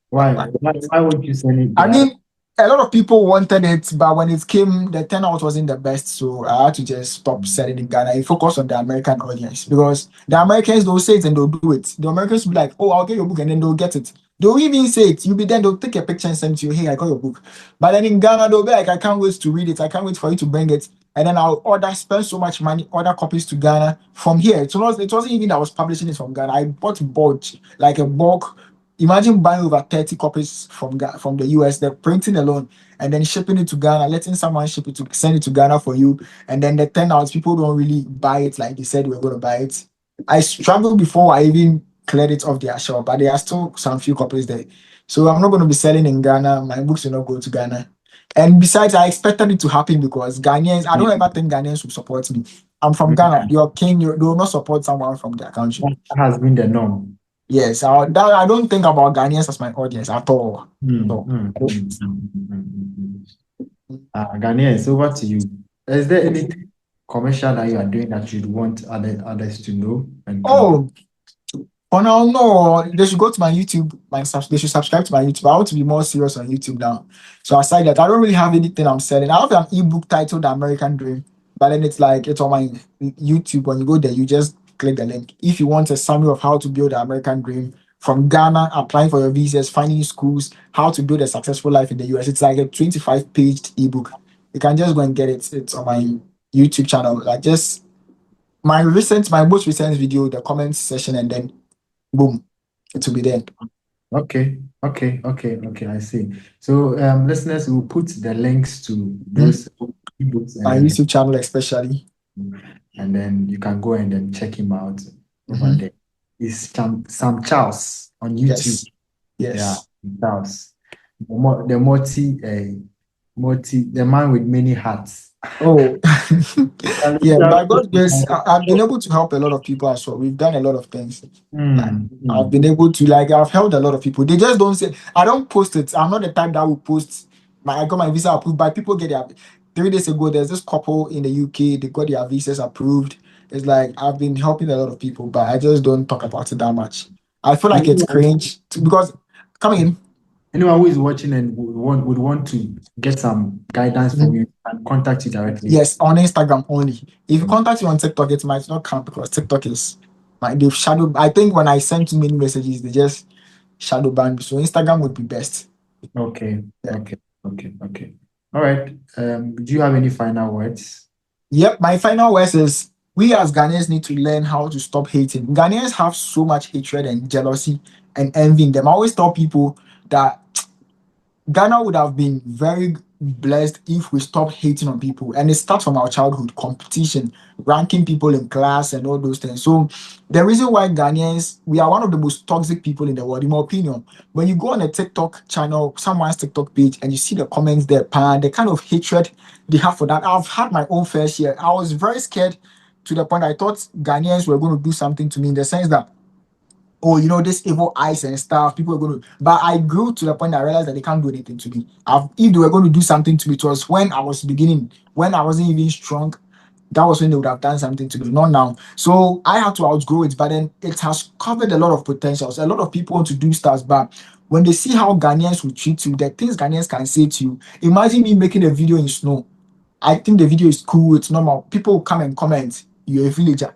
Why? Why would you send it I the other? mean, a lot of people wanted it, but when it came, the turnout wasn't the best. So I had to just stop selling in Ghana and focus on the American audience because the Americans, they'll say it and they'll do it. The Americans will be like, oh, I'll get your book, and then they'll get it. They'll even say it. You'll be then, they'll take a picture and send it to you. Hey, I got your book. But then in Ghana, they'll be like, I can't wait to read it. I can't wait for you to bring it. And then I'll spend so much money, order copies to Ghana from here. It wasn't even that I was publishing it from Ghana. I bought bulk, like a bulk. Imagine buying over 30 copies from the US, the printing alone, and then shipping it to Ghana, letting someone ship it to send it to Ghana for you, and then the 10 hours people don't really buy it like they said we were going to buy it. I struggled before I even cleared it off their shop, but there are still some few copies there. So I'm not going to be selling in Ghana. My books will not go to Ghana. And besides, I expected it to happen because Ghanaians, I don't ever think Ghanaians will support me. I'm from Ghana. Your king, they will not support someone from their country. That has been the norm. Yes, I don't think about Ghanaians as my audience at all. No, I don't. Ghanaians, over to you. Is there anything commercial that you are doing that you'd want others to know and to? Oh, for now, no. They should go to my YouTube. They should subscribe to my YouTube. I want to be more serious on YouTube now. So aside that, I don't really have anything I'm selling. I have an ebook titled The American Dream, but then it's like it's on my YouTube. When you go there, you just click the link. If you want a summary of how to build the American dream from Ghana, applying for your visas, finding schools, how to build a successful life in the US, it's like a 25-page ebook. You can just go and get it. It's on my YouTube channel. Like just my most recent video, the comments session, and then boom, it will be there. Okay. I see. So, listeners, will put the links to Hmm? those ebooks, My YouTube channel, especially. and then you can go and then check him out over Mhm. there. It's Sam Charles on YouTube. Yes. Yeah, Yes. Charles, the man with many hats. Oh, And yeah. yeah, By God's grace, I've been able to help a lot of people as well. We've done a lot of things. Like I've been able to I've helped a lot of people. They just don't say I don't post it. I'm not the type that will post I got my visa approved, but people get their 3 days ago. There's this couple in the UK, they got their visas approved. It's like I've been helping a lot of people, but I just don't talk about it that much. I feel like it's cringe because come in. anyone who is watching and would want to get some guidance from you and contact you directly. Yes, on Instagram only. If you contact me on TikTok, it might not count because TikTok is they've shadow. I think when I send too many messages, they just shadow ban me. So Instagram would be best. Okay. Yeah. Okay. All right. Do you have any final words? Yep, my final words is we as Ghanaians need to learn how to stop hating. Ghanaians have so much hatred and jealousy and envy in them. I always tell people that Ghana would have been very blessed if we stopped hating on people. And it starts from our childhood competition, ranking people in class, and all those things. So, the reason why Ghanaians, we are one of the most toxic people in the world, in my opinion. When you go on a TikTok channel, someone's TikTok page, and you see the comments there, the kind of hatred they have for that, I've had my own fair share. I was very scared to the point I thought Ghanaians were going to do something to me in the sense that oh, this evil eyes and stuff. People are going to, but I grew to the point that I realized that they can't do anything to me. If they were going to do something to me, it was when I was beginning, when I wasn't even strong. That was when they would have done something to me, not now. So I had to outgrow it, but then it has covered a lot of potentials. A lot of people want to do stuff, but when they see how Ghanaians will treat you, the things Ghanaians can say to you. Imagine me making a video in snow. I think the video is cool, it's normal. People will come and comment, you're a villager.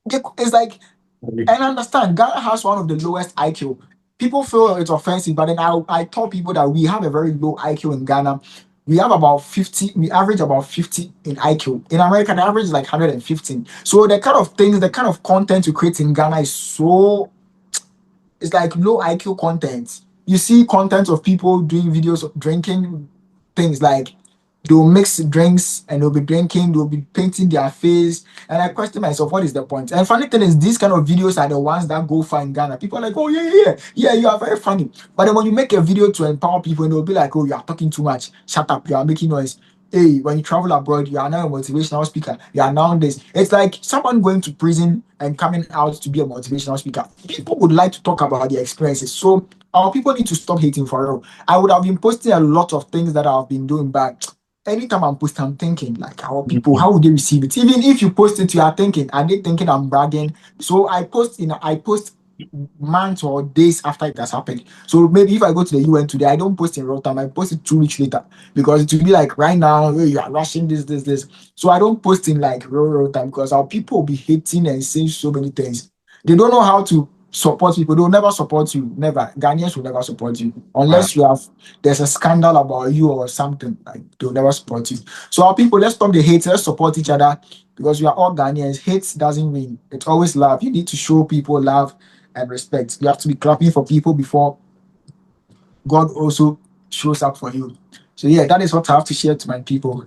It's like and I understand Ghana has one of the lowest IQ. People feel it's offensive, but then I tell people that we have a very low IQ in Ghana. We have about 50, we average about 50 in IQ. In America, the average is like 115. So the kind of things, the kind of content you create in Ghana is so it's like low IQ content. You see content of people doing videos of drinking things like they'll mix drinks and they'll be drinking, they'll be painting their face. And I question myself, what is the point? And funny thing is, these kind of videos are the ones that go far in Ghana. People are like, oh, yeah, you are very funny. But then when you make a video to empower people, and they'll be like, oh, you are talking too much. Shut up, you are making noise. Hey, when you travel abroad, you are now a motivational speaker. You are now this. It's like someone going to prison and coming out to be a motivational speaker. People would like to talk about their experiences. So our people need to stop hating for real. I would have been posting a lot of things that I've been doing, but anytime I'm posting, I'm thinking like our people, how would they receive it? Even if you post it, you are thinking, are they thinking I'm bragging? So I post months or days after it has happened. So maybe if I go to the UN today, I don't post in real time, I post it 2 weeks later because it will be like right now, hey, you are rushing this. So I don't post in like real time because our people will be hating and saying so many things. They don't know how to support people. They'll never support you. Never. Ghanaians will never support you Wow. unless there's a scandal about you or something. Like they'll never support you. So our people, let's stop the hate. Let's support each other because we are all Ghanaians. Hate doesn't win. It's always love. You need to show people love and respect. You have to be clapping for people before God also shows up for you. So yeah, that is what I have to share to my people.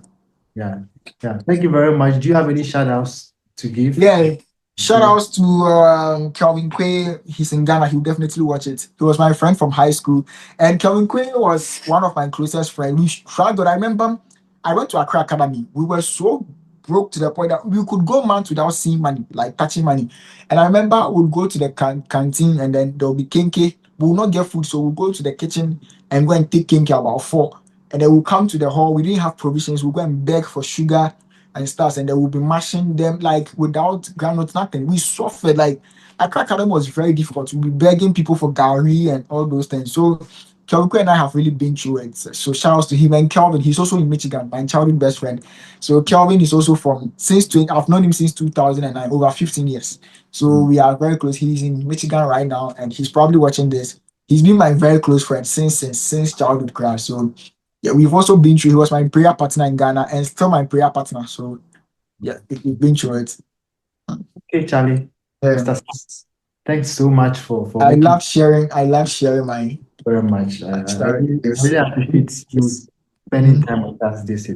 Yeah. Thank you very much. Do you have any shout outs to give? Yeah. Shout outs to Kelvin Quay. He's in Ghana. He'll definitely watch it. He was my friend from high school. And Kelvin Quay was one of my closest friends. We struggled. I remember I went to Accra Academy. We were so broke to the point that we could go months without seeing money, like touching money. And I remember we'll go to the canteen and then there'll be kinky. We will not get food, so we'll go to the kitchen and go and take kinky about 4. And then we'll come to the hall. We didn't have provisions. We'll go and beg for sugar and stuff, and they will be mashing them like without granules, nothing. We suffered like Accra Academy was very difficult. We'll be begging people for Gary and all those things. So Kelvin and I have really been through it. So shout out to him and Kelvin. He's also in Michigan, my childhood best friend. So Kelvin is also from since 20, I've known him since 2009, over 15 years. So we are very close. He's in Michigan right now, and he's probably watching this. He's been my very close friend since childhood class. So yeah, we've also been through. He was my prayer partner in Ghana and still my prayer partner. So yeah, we've been through it. Okay, Charlie. Yeah. Mr. Sam, thanks so much for I making love sharing. I love sharing my very much. I story. really appreciate you spending time with us this.